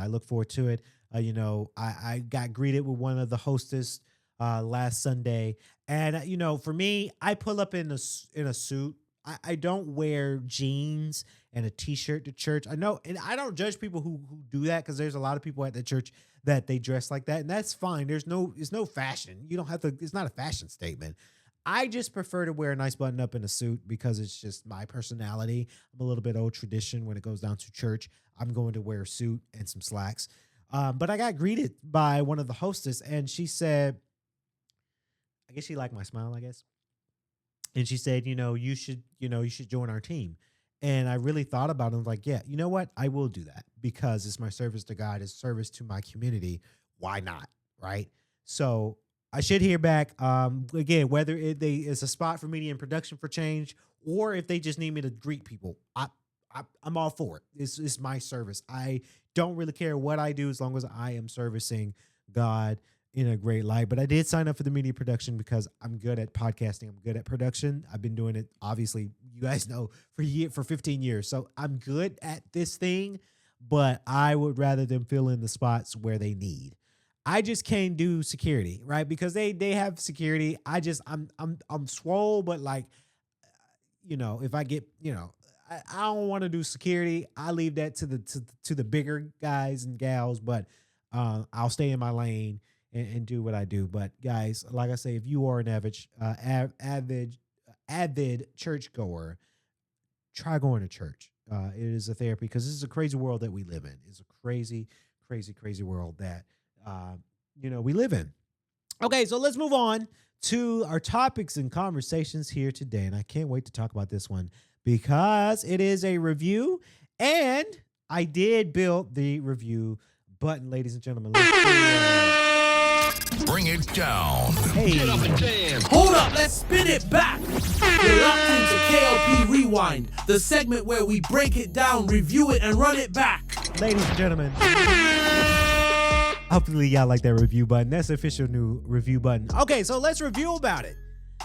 I got greeted with one of the hostess last Sunday. And, for me, I pull up in a suit. I don't wear jeans and a T-shirt to church. I know, and I don't judge people who do that, because there's a lot of people at the church that they dress like that, and that's fine. It's no fashion. You don't have to. It's not a fashion statement. I just prefer to wear a nice button up in a suit because it's just my personality. I'm a little bit old tradition when it goes down to church. I'm going to wear a suit and some slacks. But I got greeted by one of the hostess, and she said, I guess she liked my smile, I guess. And she said, you should join our team. And I really thought about it. I was like, yeah, you know what? I will do that, because it's my service to God, it's service to my community. Why not? Right? So I should hear back, again, whether it's a spot for media and production for Change, or if they just need me to greet people. I'm all for it. It's my service. I don't really care what I do as long as I am servicing God in a great light. But I did sign up for the media production because I'm good at podcasting. I'm good at production. I've been doing it, obviously, you guys know, for 15 years. So I'm good at this thing, but I would rather them fill in the spots where they need. I just can't do security, right? Because they have security. I'm swole, but like, if I get, I don't want to do security. I leave that to the bigger guys and gals, but I'll stay in my lane and do what I do. But guys, like I say, if you are an avid churchgoer, try going to church. It is a therapy, because this is a crazy world that we live in. It's a crazy, crazy, crazy world that we live in. Okay, so let's move on to our topics and conversations here today, and I can't wait to talk about this one, because it is a review, and I did build the review button, ladies and gentlemen. Bring it down. Hey. Get up and dance. Hold up, let's spin it back. You're locked into K.L.P. Rewind, the segment where we break it down, review it, and run it back. Ladies and gentlemen, hopefully y'all like that review button. That's the official new review button. Okay, so let's review about it.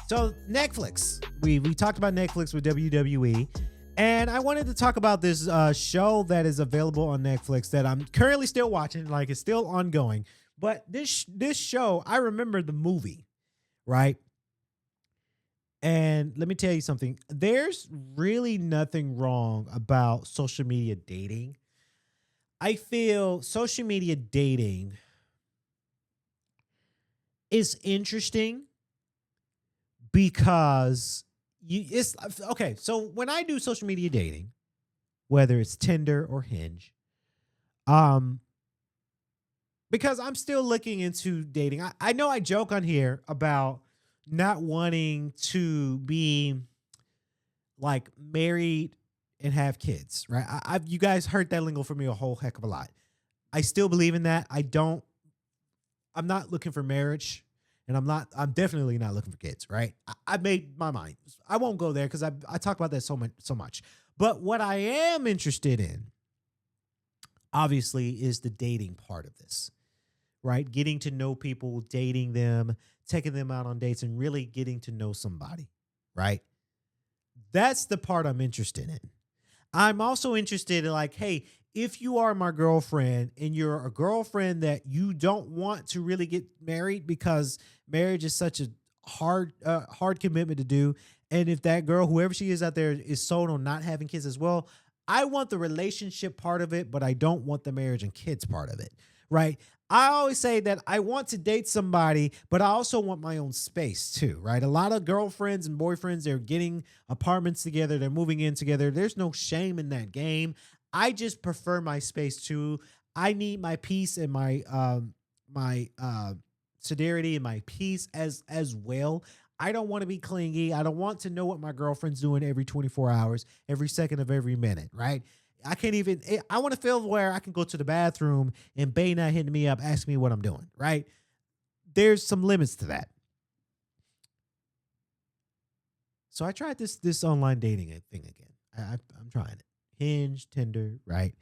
So Netflix, we talked about Netflix with WWE, And I wanted to talk about this show that is available on Netflix that I'm currently still watching. Like, it's still ongoing. But this show, I remember the movie, right? And let me tell you something. There's really nothing wrong about social media dating. I feel social media dating is interesting because it's okay. So when I do social media dating, whether it's Tinder or Hinge, because I'm still looking into dating. I know I joke on here about not wanting to be like married and have kids, right? You guys heard that lingo from me a whole heck of a lot. I still believe in that. I'm not looking for marriage, and I'm definitely not looking for kids, right? I made my mind. I won't go there because I talk about that so much. But what I am interested in, obviously, is the dating part of this, right? Getting to know people, dating them, taking them out on dates, and really getting to know somebody, right? That's the part I'm interested in. I'm also interested in, like, hey, if you are my girlfriend and you're a girlfriend that you don't want to really get married because marriage is such a hard commitment to do, and if that girl, whoever she is out there, is sold on not having kids as well, I want the relationship part of it, but I don't want the marriage and kids part of it, right? I always say that I want to date somebody, but I also want my own space too, right? A lot of girlfriends and boyfriends, they're getting apartments together, they're moving in together. There's no shame in that game. I just prefer my space too. I need my peace and my sedarity and my peace as well. I don't want to be clingy. I don't want to know what my girlfriend's doing every 24 hours, every second of every minute, right? I want to feel where I can go to the bathroom and Bay not hitting me up, asking me what I'm doing, right? There's some limits to that. So I tried this online dating thing again. I'm trying it. Hinge, Tinder, right?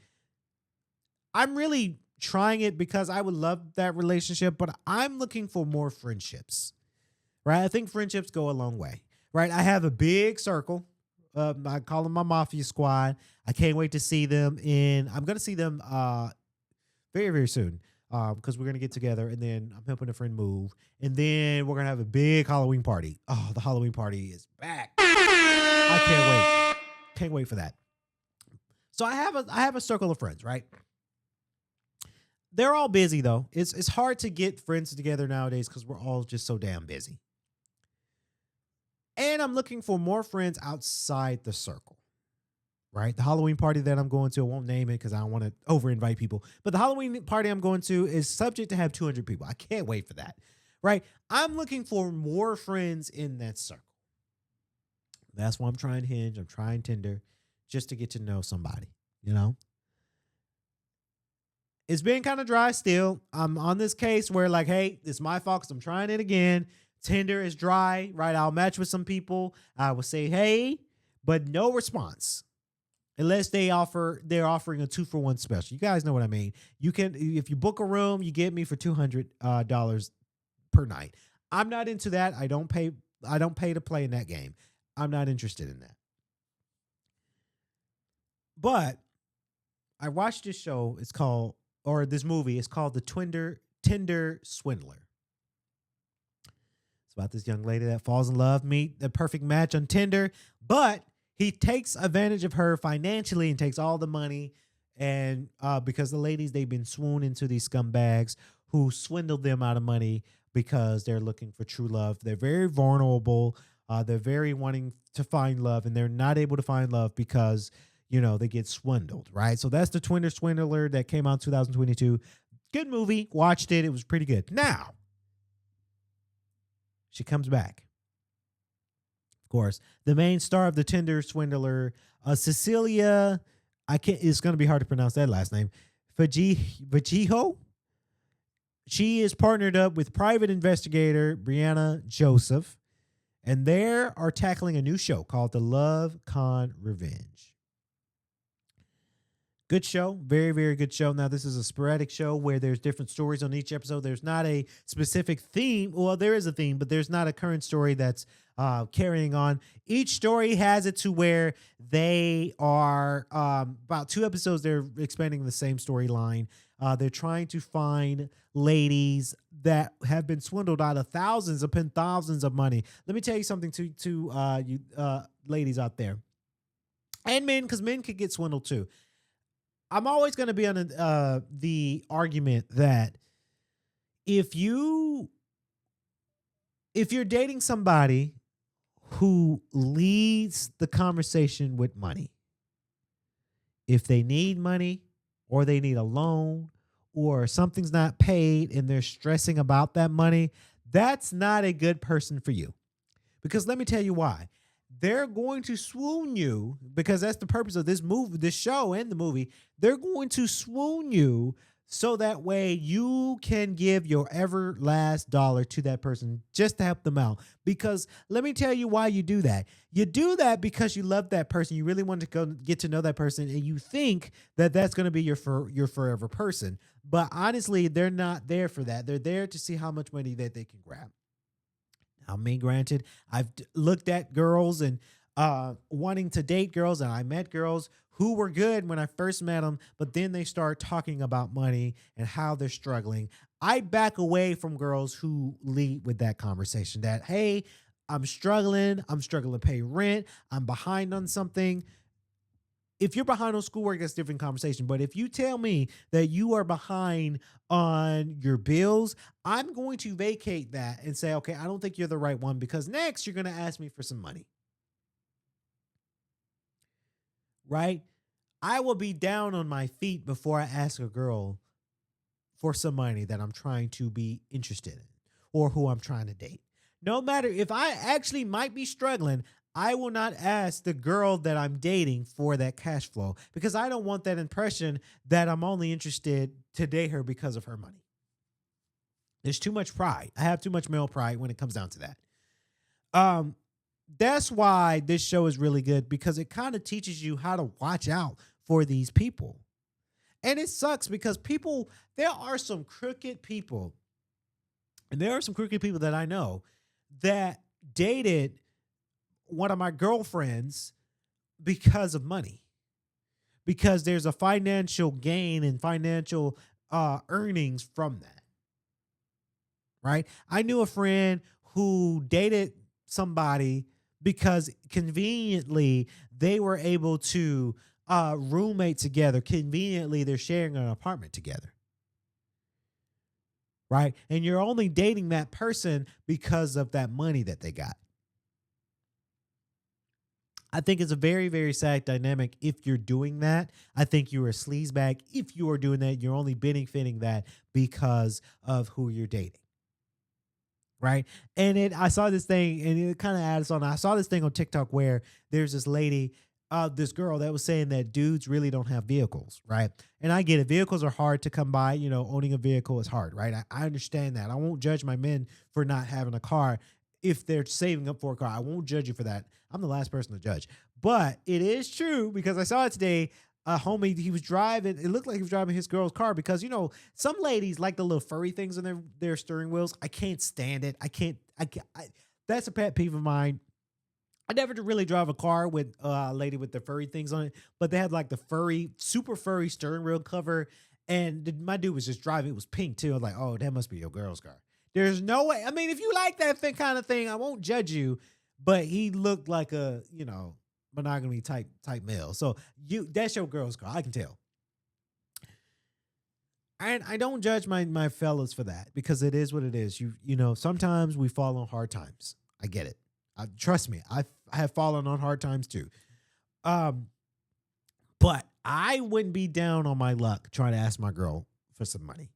I'm really trying it because I would love that relationship, but I'm looking for more friendships, right? I think friendships go a long way, right? I have a big circle. I call them my mafia squad. I can't wait to see them I'm going to see them very, very soon because we're going to get together, and then I'm helping a friend move, and then we're going to have a big Halloween party. Oh, the Halloween party is back. I can't wait. Can't wait for that. So I have a circle of friends, right? They're all busy though. It's hard to get friends together nowadays because we're all just so damn busy. And I'm looking for more friends outside the circle, right? The Halloween party that I'm going to, I won't name it because I don't want to over-invite people. But the Halloween party I'm going to is subject to have 200 people. I can't wait for that, right? I'm looking for more friends in that circle. That's why I'm trying Hinge. I'm trying Tinder just to get to know somebody, you know? It's been kind of dry still. I'm on this case where, like, hey, it's my fault because I'm trying it again. Tinder is dry, right? I'll match with some people. I will say, hey, but no response. Unless they're offering a 2-for-1 special. You guys know what I mean. You can, if you book a room, you get me for $200 per night. I'm not into that. I don't pay to play in that game. I'm not interested in that. But I watched this show. This movie is called The Tinder Swindler. It's about this young lady that falls in love, meet the perfect match on Tinder, but he takes advantage of her financially and takes all the money. And because the ladies, they've been swooned into these scumbags who swindled them out of money because they're looking for true love. They're very vulnerable. They're very wanting to find love, and they're not able to find love because, you know, they get swindled, right? So that's the Tinder Swindler that came out in 2022. Good movie. Watched it. It was pretty good. Now, she comes back. Of course, the main star of the Tinder Swindler, Cecilia, it's going to be hard to pronounce that last name, Vajiho. She is partnered up with private investigator Brianna Joseph, and they are tackling a new show called The Love Con Revenge. Good show. Very, very good show. Now, this is a sporadic show where there's different stories on each episode. There's not a specific theme. Well, there is a theme, but there's not a current story that's carrying on. Each story has it to where they are about 2 episodes. They're expanding the same storyline. They're trying to find ladies that have been swindled out of thousands upon thousands of money. Let me tell you something to you ladies out there, and men, because men could get swindled too. I'm always going to be on the argument that if you're dating somebody who leads the conversation with money, if they need money or they need a loan or something's not paid and they're stressing about that money, that's not a good person for you. Because let me tell you why. They're going to swoon you, because that's the purpose of this movie, this show and the movie. They're going to swoon you so that way you can give your ever last dollar to that person just to help them out. Because let me tell you why you do that. You do that because you love that person. You really want to go get to know that person, and you think that that's going to be your forever person. But honestly, they're not there for that. They're there to see how much money that they can grab. I mean, granted, I've looked at girls and wanting to date girls, and I met girls who were good when I first met them, but then they start talking about money and how they're struggling. I back away from girls who lead with that conversation that, hey, I'm struggling to pay rent, I'm behind on something. If you're behind on schoolwork, that's a different conversation. But if you tell me that you are behind on your bills, I'm going to vacate that and say, okay, I don't think you're the right one, because next you're going to ask me for some money. Right? I will be down on my feet before I ask a girl for some money that I'm trying to be interested in or who I'm trying to date. No matter if I actually might be struggling, I will not ask the girl that I'm dating for that cash flow, because I don't want that impression that I'm only interested to date her because of her money. There's too much pride. I have too much male pride when it comes down to that. That's why this show is really good, because it kind of teaches you how to watch out for these people. And it sucks because there are some crooked people, and there are some crooked people that I know that dated one of my girlfriends because of money, because there's a financial gain and financial earnings from that. Right? I knew a friend who dated somebody because conveniently they were able to roommate together. Conveniently, they're sharing an apartment together. Right? And you're only dating that person because of that money that they got. I think it's a very, very sad dynamic if you're doing that. I think you're a sleazebag if you are doing that. You're only benefiting that because of who you're dating. Right? And I saw this thing, and it kind of adds on. I saw this thing on TikTok where there's this lady, this girl that was saying that dudes really don't have vehicles, right? And I get it. Vehicles are hard to come by. You know, owning a vehicle is hard, right? I understand that. I won't judge my men for not having a car if they're saving up for a car. I won't judge you for that. I'm the last person to judge. But it is true, because I saw it today. A homie, he was driving. It looked like he was driving his girl's car, because, you know, some ladies like the little furry things on their steering wheels. I can't stand it. That's a pet peeve of mine. I never really drive a car with a lady with the furry things on it, but they had like the super furry steering wheel cover. And my dude was just driving. It was pink too. I was like, oh, that must be your girl's car. There's no way. I mean, if you like that kind of thing, I won't judge you. But he looked like a, monogamy type male. So that's your girl's car. I can tell. And I don't judge my fellas for that, because it is what it is. You know, sometimes we fall on hard times. I get it. Trust me, I have fallen on hard times too. But I wouldn't be down on my luck trying to ask my girl for some money.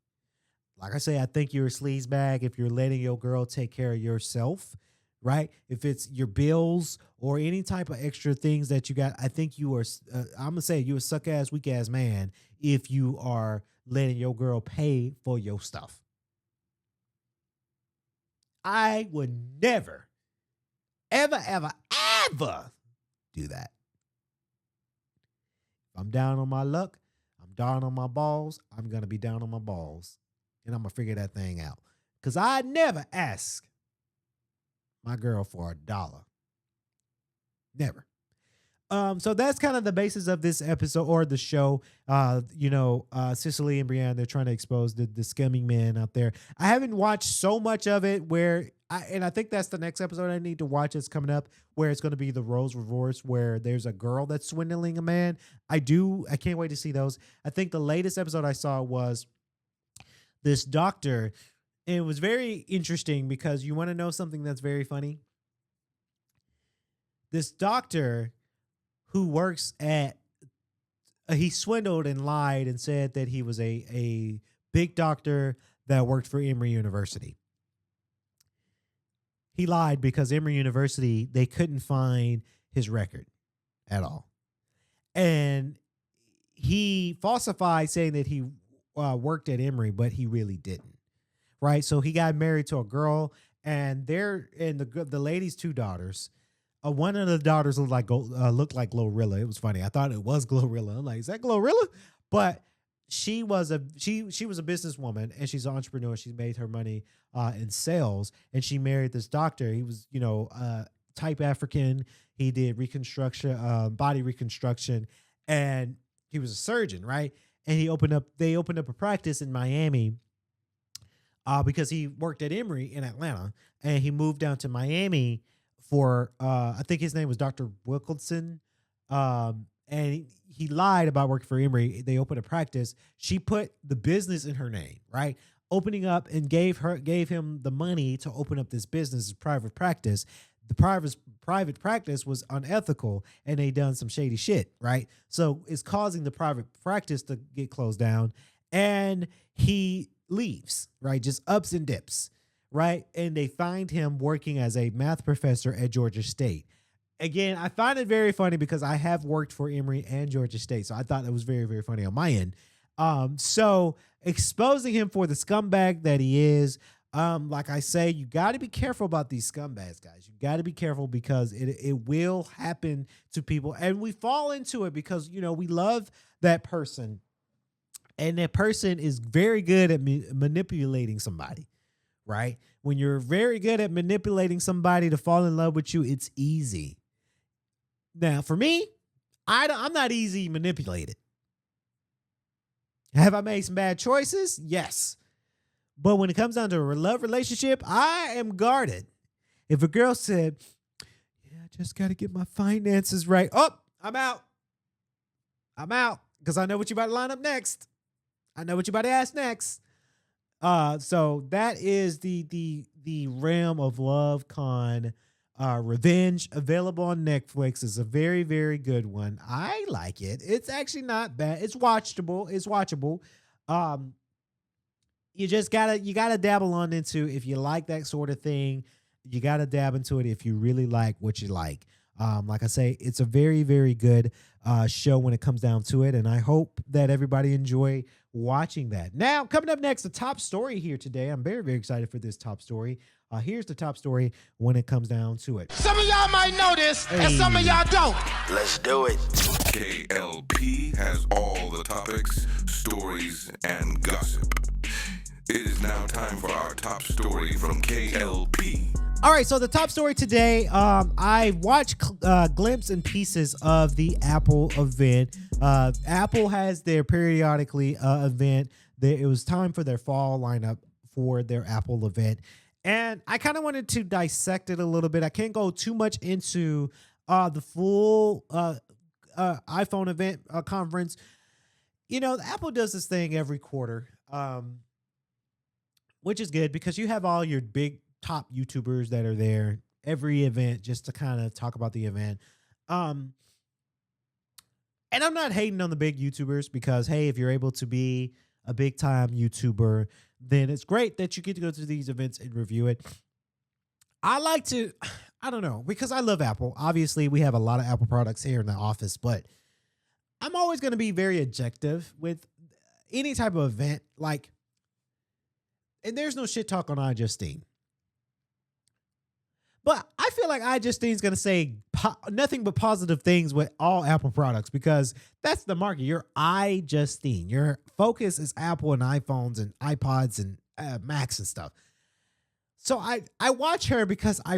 Like I say, I think you're a sleazebag if you're letting your girl take care of yourself, right? If it's your bills or any type of extra things that you got, I think you are, I'm going to say you're a suck-ass, weak-ass man if you are letting your girl pay for your stuff. I would never, ever, ever, ever do that. If I'm down on my luck, down on my balls, I'm going to be down on my balls. And I'm going to figure that thing out. Because I never ask my girl for $1. Never. So that's kind of the basis of this episode or the show. Cicely and Brienne, they're trying to expose the scumming men out there. I haven't watched so much of it I think that's the next episode I need to watch that's coming up, where it's going to be the roles reversed, where there's a girl that's swindling a man. I can't wait to see those. I think the latest episode I saw was this doctor. And it was very interesting because you want to know something that's very funny? This doctor who works he swindled and lied and said that he was a big doctor that worked for Emory University. He lied because Emory University, they couldn't find his record at all. And he falsified saying that he worked at Emory, but he really didn't. Right? So he got married to a girl, and the lady's two daughters. One of the daughters looked like Glorilla. It was funny. I thought it was Glorilla. I'm like, is that Glorilla? But she was a businesswoman, and she's an entrepreneur. She made her money in sales, and she married this doctor. He was, type African. He did reconstruction, body reconstruction, and he was a surgeon, right? And they opened up a practice in Miami because he worked at Emory in Atlanta, and he moved down to Miami for I think his name was Dr. Wilkinson, and he lied about working for Emory. They opened a practice. She put the business in her name, right? Opening up, and gave him the money to open up this business, this private practice. The private practice was unethical, and they done some shady shit, right? So it's causing the private practice to get closed down, and he leaves, right? Just ups and dips. Right. And they find him working as a math professor at Georgia State. Again, I find it very funny because I have worked for Emory and Georgia State. So I thought it was very, very funny on my end. So exposing him for the scumbag that he is, like I say, you got to be careful about these scumbags, guys. You got to be careful because it will happen to people. And we fall into it because, we love that person. And that person is very good at manipulating somebody. Right? When you're very good at manipulating somebody to fall in love with you, it's easy. Now, for me, I'm not easy manipulated. Have I made some bad choices? Yes. But when it comes down to a love relationship, I am guarded. If a girl said, yeah, I just got to get my finances right. Oh, I'm out. Because I know what you're about to line up next. I know what you're about to ask next. So that is the realm of Love Con Revenge, available on Netflix. Is a very, very good one. I like it. It's actually not bad. It's watchable. You just gotta dabble on into, if you like that sort of thing, you gotta dab into it if you really like what you like. Like I say, it's a very, very good show when it comes down to it, and I hope that everybody enjoy watching that. Now, coming up next, the top story here today. I'm very, very excited for this top story. Here's the top story when it comes down to it. Some of y'all might know this, and some of y'all don't. Let's do it. K.L.P. has all the topics, stories, and gossip. It is now time for our top story from K.L.P. All right, so the top story today, I watched glimpses and pieces of the Apple event. Apple has their periodically event. It was time for their fall lineup for their Apple event. And I kind of wanted to dissect it a little bit. I can't go too much into the full iPhone event conference. Apple does this thing every quarter, which is good because you have all your big top YouTubers that are there every event just to kind of talk about the event. And I'm not hating on the big YouTubers because, hey, if you're able to be a big time YouTuber, then it's great that you get to go to these events and review it. I don't know, because I love Apple. Obviously, we have a lot of Apple products here in the office, but I'm always going to be very objective with any type of event. And there's no shit talk on iJustine. But I feel like iJustine's going to say nothing but positive things with all Apple products because that's the market. You're iJustine. Your focus is Apple and iPhones and iPods and Macs and stuff. So I watch her because I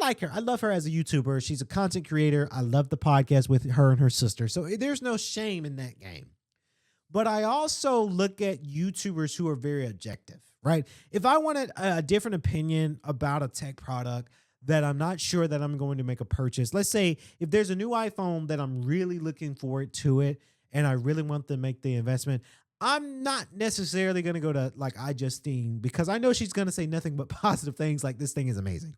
like her. I love her as a YouTuber. She's a content creator. I love the podcast with her and her sister. So there's no shame in that game. But I also look at YouTubers who are very objective, right? If I wanted a different opinion about a tech product that I'm not sure that I'm going to make a purchase, let's say if there's a new iPhone that I'm really looking forward to it and I really want to make the investment, I'm not necessarily going to go to like iJustine because I know she's going to say nothing but positive things like this thing is amazing.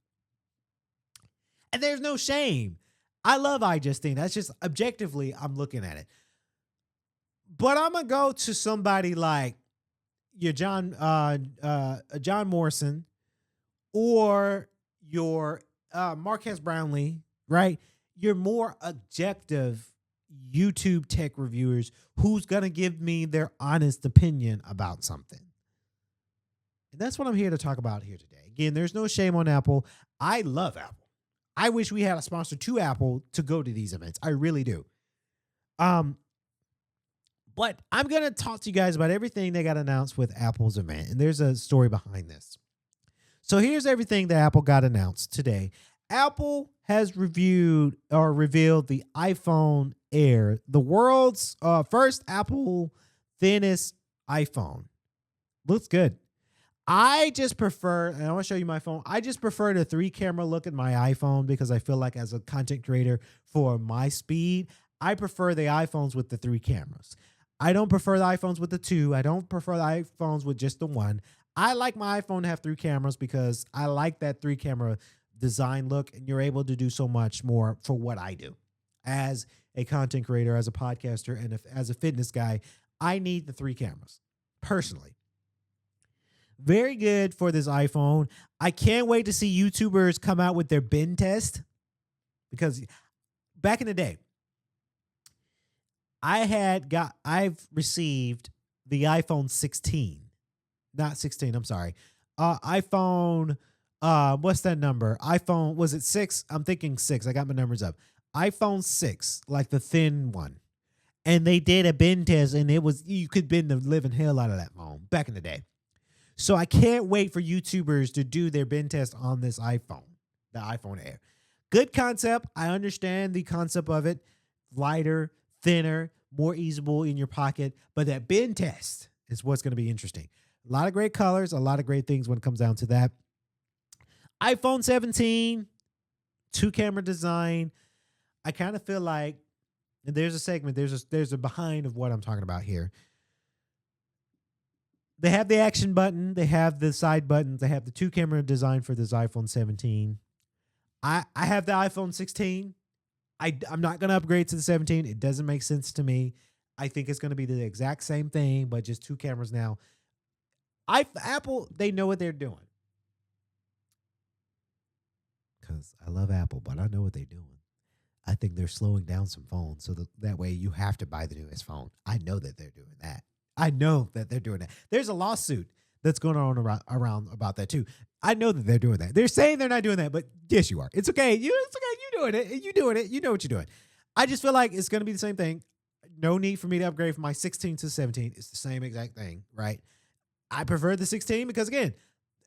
And there's no shame. I love iJustine. That's just objectively, I'm looking at it. But I'm going to go to somebody like your John Morrison or your Marquez Brownlee, right? You're more objective YouTube tech reviewers who's going to give me their honest opinion about something. And that's what I'm here to talk about here today. Again, there's no shame on Apple. I love Apple. I wish we had a sponsor to Apple to go to these events. I really do. But I'm going to talk to you guys about everything that got announced with Apple's event. And there's a story behind this. So here's everything that Apple got announced today. Apple has revealed the iPhone Air, the world's first Apple thinnest iPhone. Looks good. I just prefer, and I want to show you my phone. I just prefer the 3-camera look at my iPhone because I feel like as a content creator for my speed, I prefer the iPhones with the 3 cameras. I don't prefer the iPhones with the 2. I don't prefer the iPhones with just the 1. I like my iPhone to have 3 cameras because I like that 3-camera design look, and you're able to do so much more for what I do. As a content creator, as a podcaster, and as a fitness guy, I need the 3 cameras, personally. Very good for this iPhone. I can't wait to see YouTubers come out with their bin test because back in the day, I've received the iPhone 16. Not 16, I'm sorry. iPhone, what's that number? iPhone, was it 6? I'm thinking 6. I got my numbers up. iPhone 6, like the thin one. And they did a bin test, and you could bin the living hell out of that phone back in the day. So I can't wait for YouTubers to do their bin test on this iPhone, the iPhone Air. Good concept. I understand the concept of it. Lighter, thinner, more easable in your pocket. But that bin test is what's going to be interesting. A lot of great colors, a lot of great things when it comes down to that. iPhone 17, 2-camera design. I kind of feel like, and there's a segment, there's a behind of what I'm talking about here. They have the action button. They have the side buttons. They have the 2-camera design for this iPhone 17. I have the iPhone 16. I'm not going to upgrade to the 17. It doesn't make sense to me. I think it's going to be the exact same thing, but just 2 cameras now. Apple, they know what they're doing. Because I love Apple, but I know what they're doing. I think they're slowing down some phones so that way you have to buy the newest phone. I know that they're doing that. I know that they're doing that. There's a lawsuit that's going on around about that too. I know that they're doing that. They're saying they're not doing that, but yes, you are. It's okay. It's okay. You're doing it. You're doing it. You know what you're doing. I just feel like it's going to be the same thing. No need for me to upgrade from my 16 to 17. It's the same exact thing, right? I prefer the 16 because, again,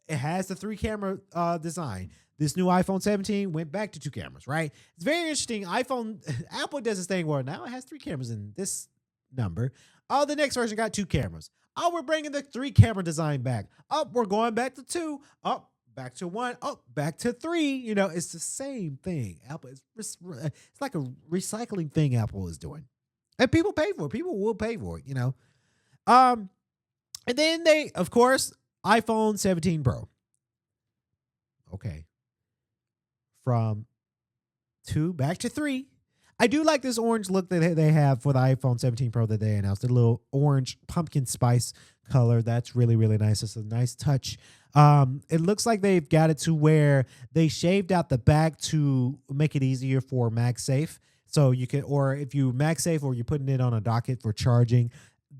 it has the 3-camera design. This new iPhone 17 went back to 2 cameras, right? It's very interesting. Apple does this thing where now it has 3 cameras in this number. Oh, the next version got 2 cameras. Oh, we're bringing the 3-camera design back. Oh, we're going back to 2. Oh, back to 1. Oh, back to 3. You know, it's the same thing. Apple it's like a recycling thing Apple is doing. And people pay for it. People will pay for it, you know. And then they, of course, iPhone 17 Pro. Okay. From 2 back to 3. I do like this orange look that they have for the iPhone 17 Pro that they announced. A little orange pumpkin spice color. That's really, really nice. It's a nice touch. It looks like they've got it to where they shaved out the back to make it easier for MagSafe. So you can, or if you MagSafe or you're putting it on a docket for charging,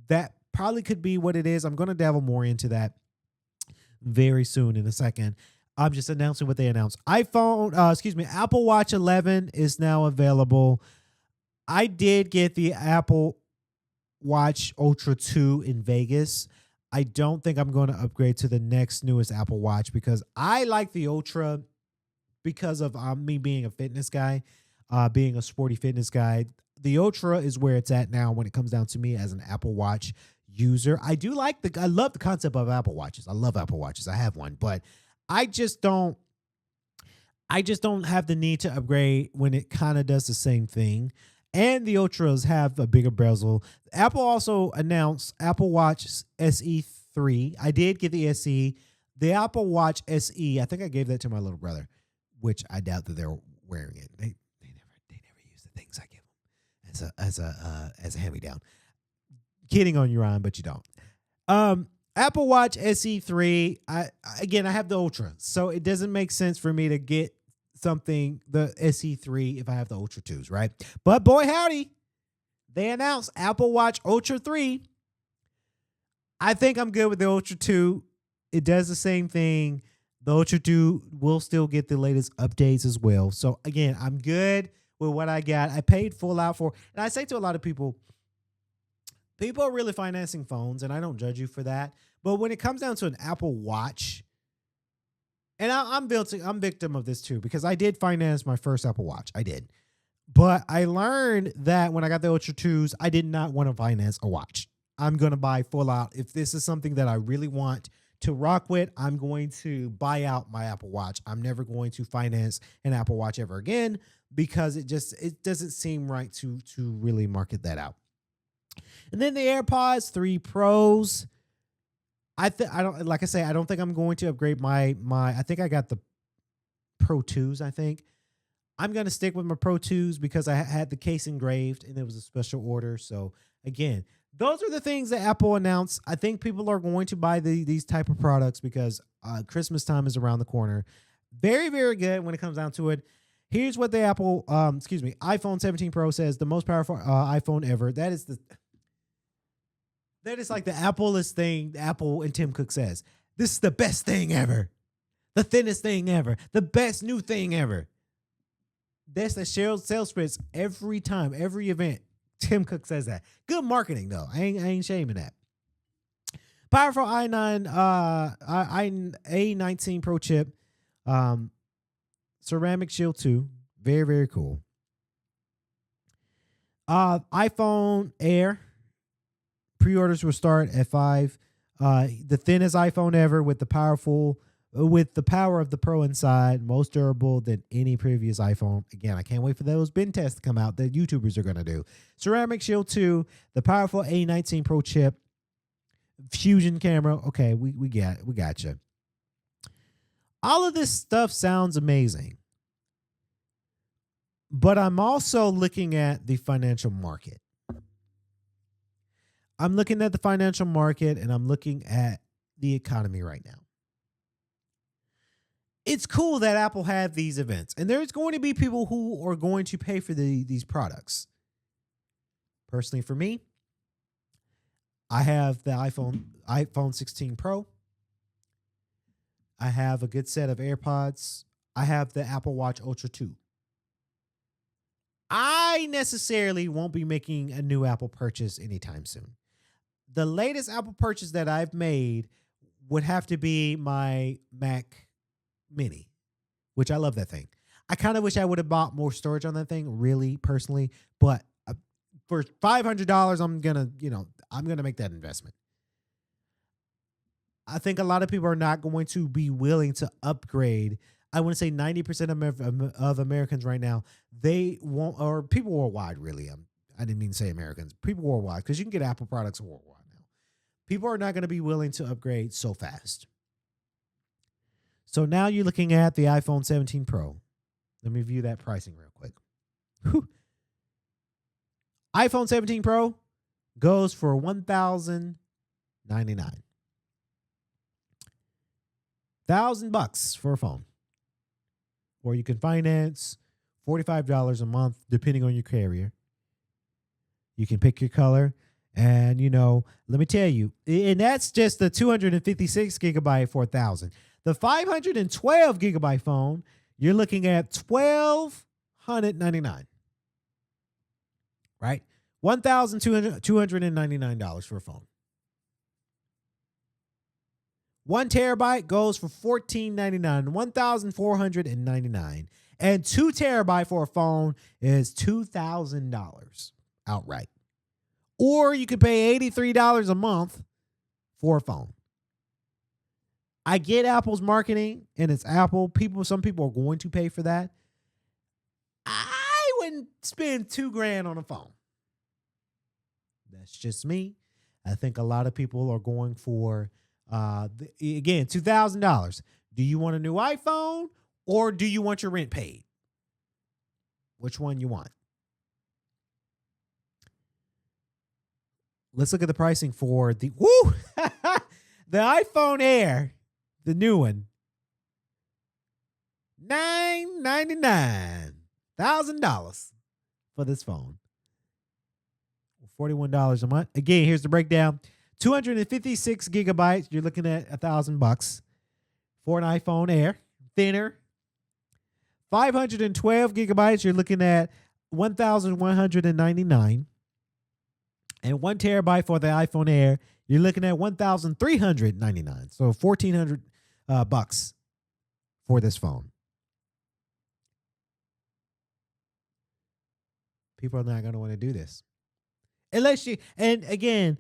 that probably could be what it is. I'm going to delve more into that very soon in a second. I'm just announcing what they announced. Apple Watch 11 is now available. I did get the Apple Watch Ultra 2 in Vegas. I don't think I'm going to upgrade to the next newest Apple Watch because I like the Ultra because of me being a fitness guy, being a sporty fitness guy. The Ultra is where it's at now when it comes down to me as an Apple Watch user. I love the concept of Apple Watches. I love Apple Watches. I have one, but I just don't have the need to upgrade when it kind of does the same thing. And the Ultras have a bigger bezel. Apple also announced Apple Watch SE 3. I did get the SE. The Apple Watch SE, I think I gave that to my little brother, which I doubt that they're wearing it. They never use the things I give them as a hand-me-down. Kidding on you, Ryan, but you don't. Apple Watch SE 3. I have the Ultra, so it doesn't make sense for me to get the SE 3 if I have the Ultra 2s, right? But boy howdy, they announced Apple Watch Ultra 3. I think I'm good with the Ultra 2. It does the same thing. The Ultra 2 will still get the latest updates as well. So again, I'm good with what I got. I paid full out for, and I say to a lot of people are really financing phones, and I don't judge you for that. But when it comes down to an Apple Watch, and I'm victim of this too, because I did finance my first Apple Watch. I did. But I learned that when I got the Ultra 2s, I did not want to finance a watch. I'm going to buy full out. If this is something that I really want to rock with, I'm going to buy out my Apple Watch. I'm never going to finance an Apple Watch ever again because it doesn't seem right to really market that out. And then the AirPods 3 Pros. I don't think I'm going to upgrade my I think I got the Pro 2s, I think. I'm going to stick with my Pro 2s because I had the case engraved and it was a special order. So again, those are the things that Apple announced. I think people are going to buy these type of products because Christmas time is around the corner. Very, very good when it comes down to it. Here's what the iPhone 17 Pro says, the most powerful iPhone ever. That is like the Applest thing Apple and Tim Cook says. This is the best thing ever. The thinnest thing ever. The best new thing ever. That's the sales pitch every time, every event. Tim Cook says that. Good marketing, though. I ain't shaming that. Powerful A19 Pro chip. Ceramic Shield 2. Very, very cool. iPhone Air. Pre-orders will start at 5. The thinnest iPhone ever with the power of the Pro inside, most durable than any previous iPhone. Again, I can't wait for those bin tests to come out that YouTubers are going to do. Ceramic Shield 2, the powerful A19 Pro chip, Fusion camera. Okay, we got you. All of this stuff sounds amazing. But I'm also looking at the financial market. I'm looking at the financial market and I'm looking at the economy right now. It's cool that Apple had these events, and there's going to be people who are going to pay for these products. Personally, for me, I have the iPhone 16 Pro. I have a good set of AirPods. I have the Apple Watch Ultra 2. I necessarily won't be making a new Apple purchase anytime soon. The latest Apple purchase that I've made would have to be my Mac Mini, which I love that thing. I kind of wish I would have bought more storage on that thing, really, personally. But for $500, I'm gonna make that investment. I think a lot of people are not going to be willing to upgrade. I want to say 90% of Americans right now, they won't, or people worldwide, really. I didn't mean to say Americans. People worldwide, because you can get Apple products worldwide now. People are not going to be willing to upgrade so fast. So now you're looking at the iPhone 17 Pro. Let me view that pricing real quick. Whew. iPhone 17 Pro goes for $1,099. $1,000 for a phone. Or you can finance $45 a month, depending on your carrier. You can pick your color. And, let me tell you, and that's just the 256 gigabyte for 1,000. The 512 gigabyte phone, you're looking at $1,299, right? $1,299 for a phone. 1 terabyte goes for $1,499, $1,499. And 2 terabyte for a phone is $2,000 outright. Or you could pay $83 a month for a phone. I get Apple's marketing, and it's Apple. Some people are going to pay for that. I wouldn't spend $2,000 on a phone. That's just me. I think a lot of people are going for, again, $2,000. Do you want a new iPhone, or do you want your rent paid? Which one you want? Let's look at the pricing for the the iPhone Air, the new one. $999,000 for this phone. $41 a month. Again, here's the breakdown. 256 gigabytes. You're looking at $1,000 for an iPhone Air, thinner. 512 gigabytes. You're looking at $1,199. And 1 terabyte for the iPhone Air, you're looking at $1,399. So $1,400 bucks for this phone. People are not going to want to do this. Unless you, and again,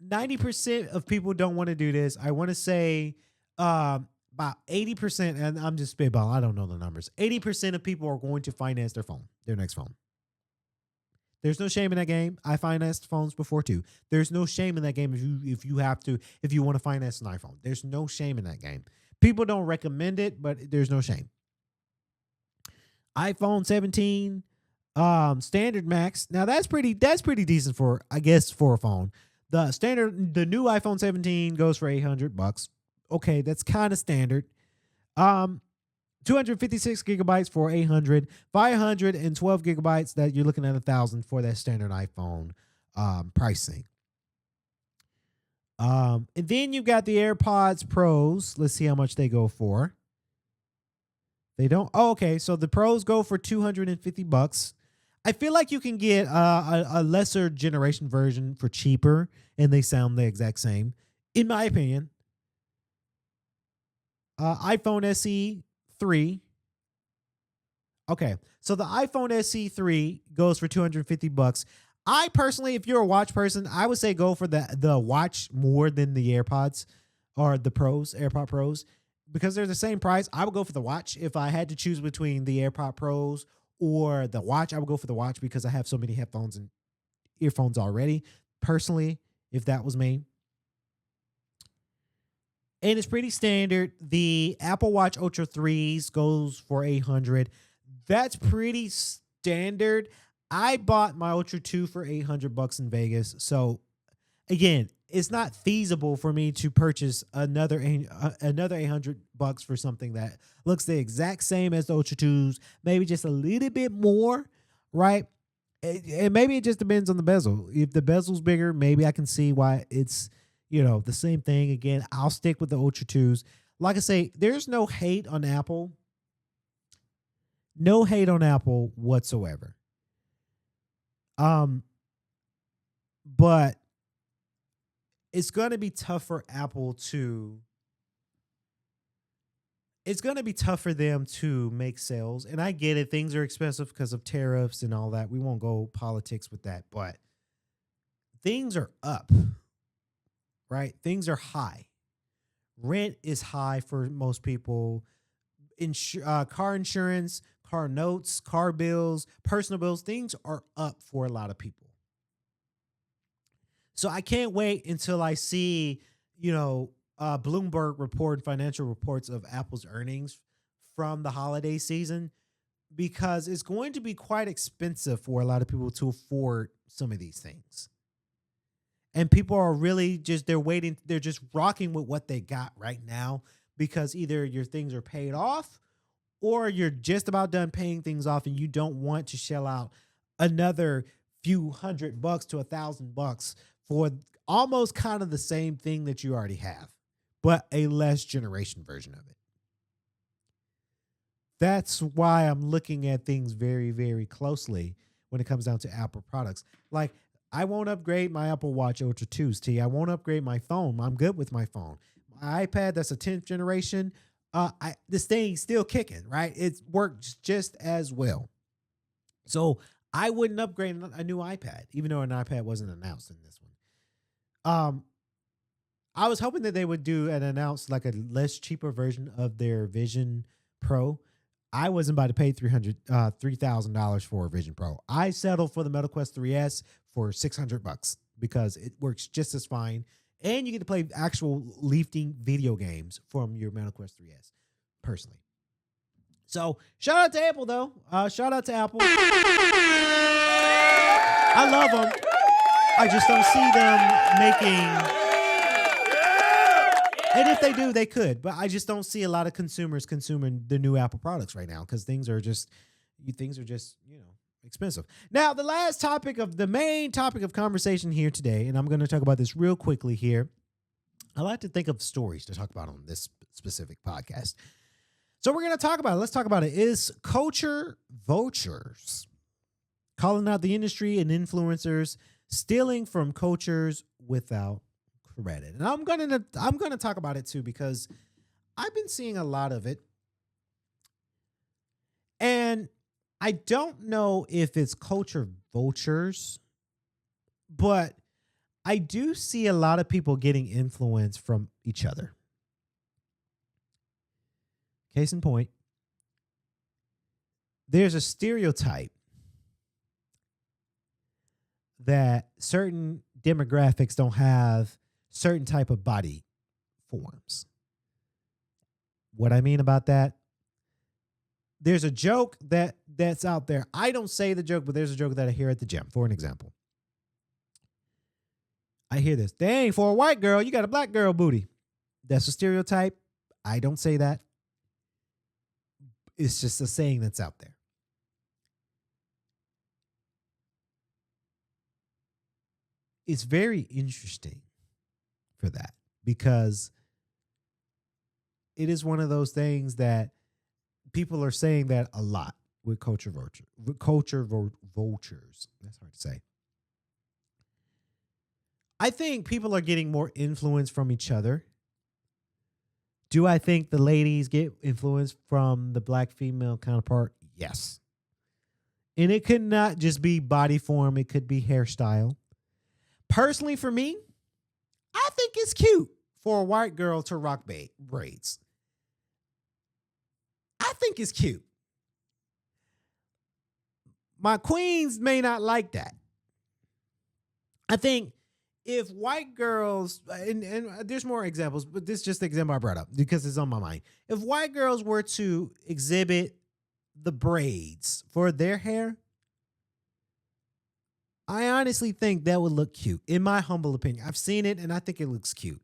90% of people don't want to do this. I want to say about 80%, and I'm just spitballing, I don't know the numbers. 80% of people are going to finance their next phone. There's no shame in that game. I financed phones before too. There's no shame in that game if you want to finance an iPhone. There's no shame in that game. People don't recommend it, but there's no shame. iPhone 17, standard max. Now that's pretty decent for a phone. The new iPhone 17 goes for $800. Okay, that's kind of standard. 256 gigabytes for $800, 512 gigabytes that you're looking at $1,000 for that standard iPhone pricing. And then you've got the AirPods Pros. Let's see how much they go for. They don't. Oh, okay. So the Pros go for $250. I feel like you can get a lesser generation version for cheaper, and they sound the exact same, in my opinion. iPhone SE 3. Okay, so the iPhone SE 3 goes for $250. I personally, if you're a watch person, I would say go for the watch more than the AirPods or the Pros, AirPod Pros, because they're the same price. I would go for the watch. If I had to choose between the AirPod Pros or the watch, I would go for the watch because I have so many headphones and earphones already. Personally, if that was me. And it's pretty standard. The Apple Watch Ultra 3s goes for $800. That's pretty standard. I bought my Ultra 2 for $800 in Vegas. So again, it's not feasible for me to purchase another $800 for something that looks the exact same as the Ultra 2s, maybe just a little bit more, right? And maybe it just depends on the bezel. If the bezel's bigger, maybe I can see why it's the same thing. Again, I'll stick with the Ultra 2s. Like I say, there's no hate on Apple. No hate on Apple whatsoever. But it's going to be tough for Apple to... It's going to be tough for them to make sales. And I get it. Things are expensive because of tariffs and all that. We won't go politics with that. But things are up. Right? Things are high. Rent is high for most people. Car insurance, car notes, car bills, personal bills, things are up for a lot of people. So I can't wait until I see, Bloomberg report, financial reports of Apple's earnings from the holiday season, because it's going to be quite expensive for a lot of people to afford some of these things. And people are really they're just rocking with what they got right now, because either your things are paid off or you're just about done paying things off and you don't want to shell out another few $100 to $1,000 for almost kind of the same thing that you already have, but a less generation version of it. That's why I'm looking at things very, very closely when it comes down to Apple products. Like, I won't upgrade my Apple Watch Ultra 2s, T. I won't upgrade my phone. I'm good with my phone. My iPad, that's a 10th generation. This thing's still kicking, right? It works just as well. So I wouldn't upgrade a new iPad, even though an iPad wasn't announced in this one. I was hoping that they would announce like a less cheaper version of their Vision Pro. I wasn't about to pay $3,000 for a Vision Pro. I settled for the Meta Quest 3S for $600 because it works just as fine, and you get to play actual lifting video games from your Meta Quest 3S. Personally, so shout out to Apple though. Shout out to Apple. I love them. I just don't see them making. And if they do, they could. But I just don't see a lot of consumers consuming the new Apple products right now because things are just expensive. Now, the main topic of conversation here today, and I'm going to talk about this real quickly here. I like to think of stories to talk about on this specific podcast. So we're going to talk about it. Let's talk about it. Is culture vultures calling out the industry and influencers stealing from cultures without credit? And I'm going to talk about it too because I've been seeing a lot of it. And I don't know if it's culture vultures, but I do see a lot of people getting influence from each other. Case in point, there's a stereotype that certain demographics don't have certain type of body forms. What I mean about that, there's a joke that's out there. I don't say the joke, but there's a joke that I hear at the gym. For an example, I hear this. Dang, for a white girl, you got a black girl booty. That's a stereotype. I don't say that. It's just a saying that's out there. It's very interesting for that because it is one of those things that people are saying that a lot with culture vultures. That's hard to say. I think people are getting more influence from each other. Do I think the ladies get influence from the black female counterpart? Yes. And it could not just be body form. It could be hairstyle. Personally, for me, I think it's cute for a white girl to rock braids. I think it's cute. My queens may not like that. I think if white girls, and there's more examples, but this is just the example I brought up because it's on my mind. If white girls were to exhibit the braids for their hair, I honestly think that would look cute, in my humble opinion. I've seen it, and I think it looks cute.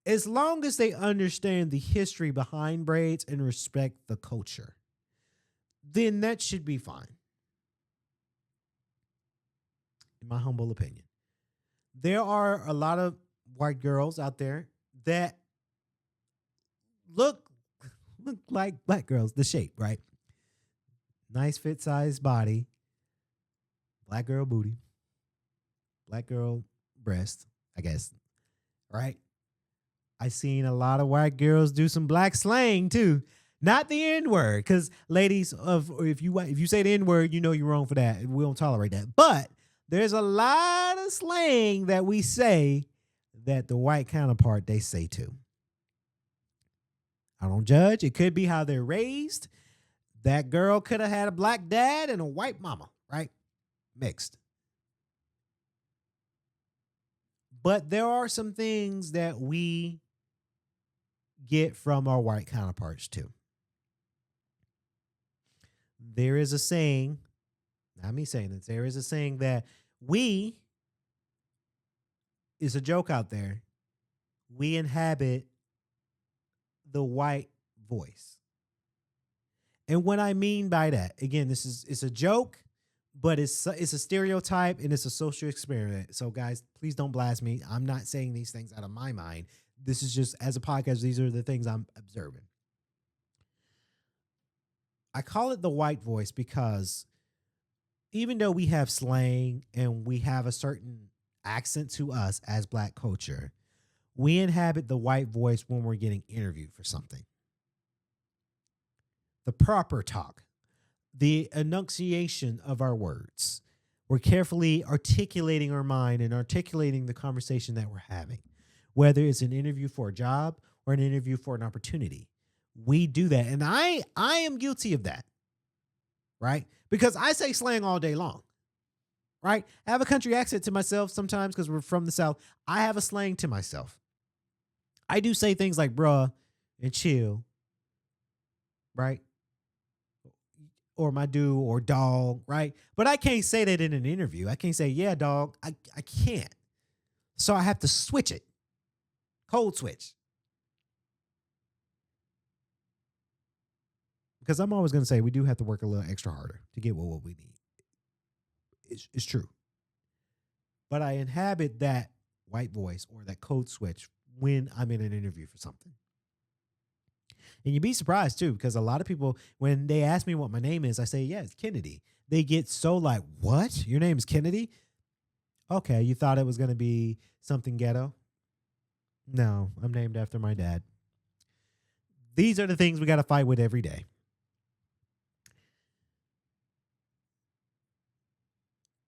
As long as they understand the history behind braids and respect the culture, then that should be fine, in my humble opinion. There are a lot of white girls out there that look like black girls, the shape, right? Nice fit size body, black girl booty, black girl breast, I guess, right? I seen a lot of white girls do some black slang too. Not the N-word, because ladies, if you say the N-word, you know you're wrong for that. We don't tolerate that. But there's a lot of slang that we say that the white counterpart, they say too. I don't judge. It could be how they're raised. That girl could have had a black dad and a white mama, right? Mixed. But there are some things that we get from our white counterparts too. There is a saying, not me saying this, there is a saying that is a joke out there. We inhabit the white voice. And what I mean by that, again, it's a joke, but it's a stereotype and it's a social experiment. So guys, please don't blast me. I'm not saying these things out of my mind. This is just, as a podcast, these are the things I'm observing. I call it the white voice because even though we have slang and we have a certain accent to us as Black culture, we inhabit the white voice when we're getting interviewed for something. The proper talk, the enunciation of our words. We're carefully articulating our mind and articulating the conversation that we're having, whether it's an interview for a job or an interview for an opportunity. We do that. And I am guilty of that, right? Because I say slang all day long, right? I have a country accent to myself sometimes because we're from the South. I have a slang to myself. I do say things like bruh and chill, right? Or my dude or dog, right? But I can't say that in an interview. I can't say, yeah, dog. I can't. So I have to switch it. Code switch. Because I'm always going to say we do have to work a little extra harder to get what we need. It's true. But I inhabit that white voice or that code switch when I'm in an interview for something. And you'd be surprised too, because a lot of people, when they ask me what my name is, I say, yeah, it's Kennedy. They get so like, what? Your name is Kennedy? Okay, you thought it was going to be something ghetto? No, I'm named after my dad. These are the things we got to fight with every day.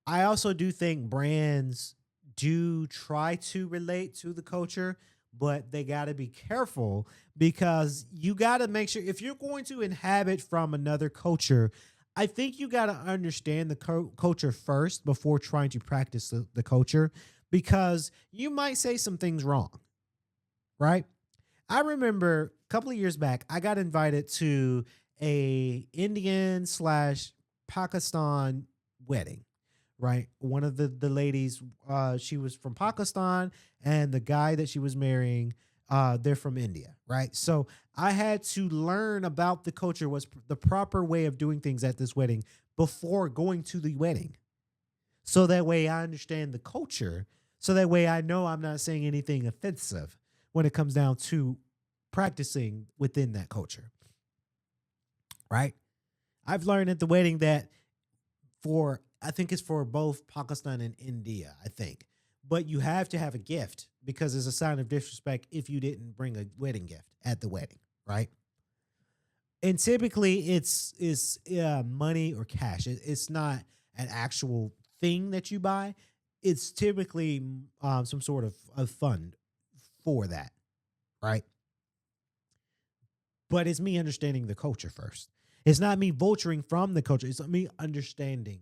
I also do think brands do try to relate to the culture, but they got to be careful because you got to make sure if you're going to inhabit from another culture, I think you got to understand the culture first before trying to practice the culture, because you might say some things wrong, right? I remember a couple of years back, I got invited to a Indian/Pakistan wedding. Right. One of the ladies, she was from Pakistan, and the guy that she was marrying, they're from India. Right. So I had to learn about the culture, was the proper way of doing things at this wedding before going to the wedding. So that way I understand the culture. So that way I know I'm not saying anything offensive when it comes down to practicing within that culture. Right. I've learned at the wedding that I think it's for both Pakistan and India, I think. But you have to have a gift because it's a sign of disrespect if you didn't bring a wedding gift at the wedding, right? And typically it's money or cash. It's not an actual thing that you buy. It's typically some sort of fund for that, right? But it's me understanding the culture first. It's not me vulturing from the culture. It's me understanding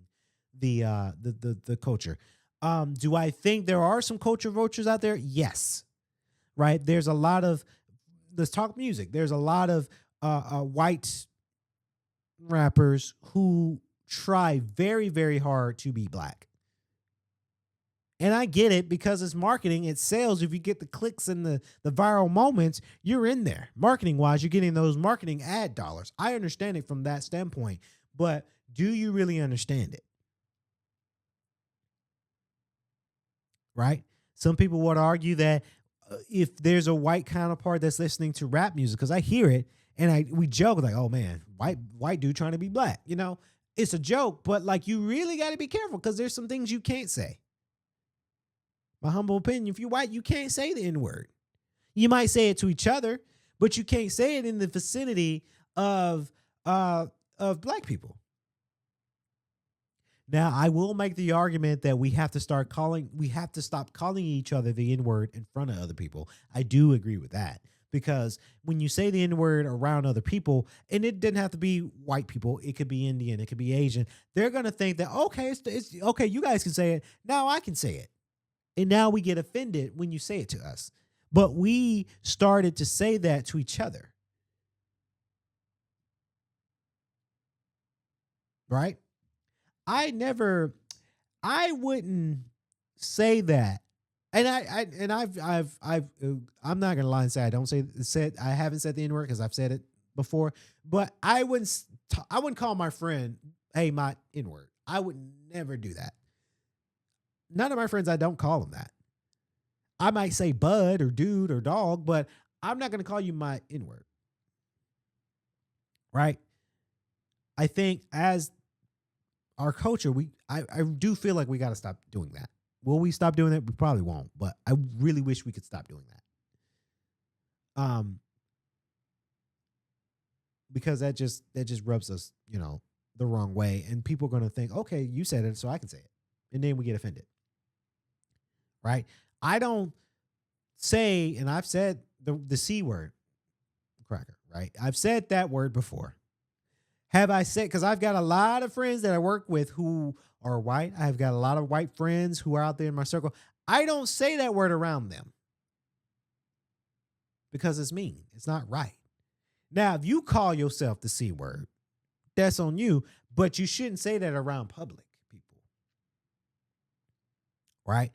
the culture. Do I think there are some culture vultures out there? Yes. Right. There's a lot of, let's talk music. There's a lot of white rappers who try very, very hard to be Black. And I get it because it's marketing, it's sales. If you get the clicks and the viral moments, you're in there. Marketing wise, you're getting those marketing ad dollars. I understand it from that standpoint, but do you really understand it? Right? Some people would argue that if there's a white counterpart that's listening to rap music, because I hear it and we joke like, oh man, white dude trying to be Black. You know, it's a joke, but like you really got to be careful because there's some things you can't say. My humble opinion, if you're white, you can't say the N-word. You might say it to each other, but you can't say it in the vicinity of Black people. Now, I will make the argument that we have to stop calling each other the N-word in front of other people. I do agree with that. Because when you say the N-word around other people, and it didn't have to be white people, it could be Indian, it could be Asian, they're going to think that, okay, it's okay, you guys can say it, now I can say it. And now we get offended when you say it to us. But we started to say that to each other. Right? I wouldn't say that. And I'm not gonna lie and say I haven't said the N-word because I've said it before. But I wouldn't call my friend, hey, my N-word. I would never do that. None of my friends, I don't call them that. I might say bud or dude or dog, but I'm not going to call you my N-word. Right? I think as our culture, I do feel like we got to stop doing that. Will we stop doing that? We probably won't, but I really wish we could stop doing that. Because that just rubs us, the wrong way. And people are going to think, okay, you said it, so I can say it. And then we get offended. Right? I don't say, and I've said the C word, cracker, right? I've said that word before. Have I said, because I've got a lot of friends that I work with who are white. I've got a lot of white friends who are out there in my circle. I don't say that word around them because it's mean. It's not right. Now, if you call yourself the C word, that's on you, but you shouldn't say that around public people. Right?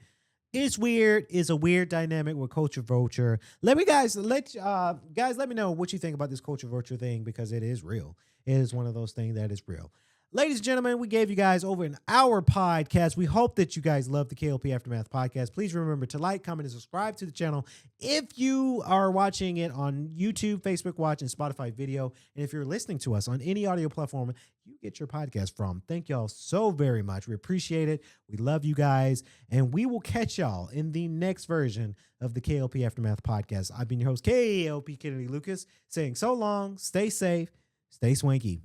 It's weird. It's a weird dynamic with Culture Vulture. Let me know what you think about this Culture Vulture thing, because it is real. It is one of those things that is real. Ladies and gentlemen, we gave you guys over an hour podcast. We hope that you guys love the K.L.P. Aftermath podcast. Please remember to like, comment, and subscribe to the channel if you are watching it on YouTube, Facebook Watch, and Spotify video. And if you're listening to us on any audio platform you get your podcast from, thank y'all so very much. We appreciate it. We love you guys. And we will catch y'all in the next version of the K.L.P. Aftermath podcast. I've been your host, K.L.P. Kennedy Lucas, saying so long, stay safe, stay swanky.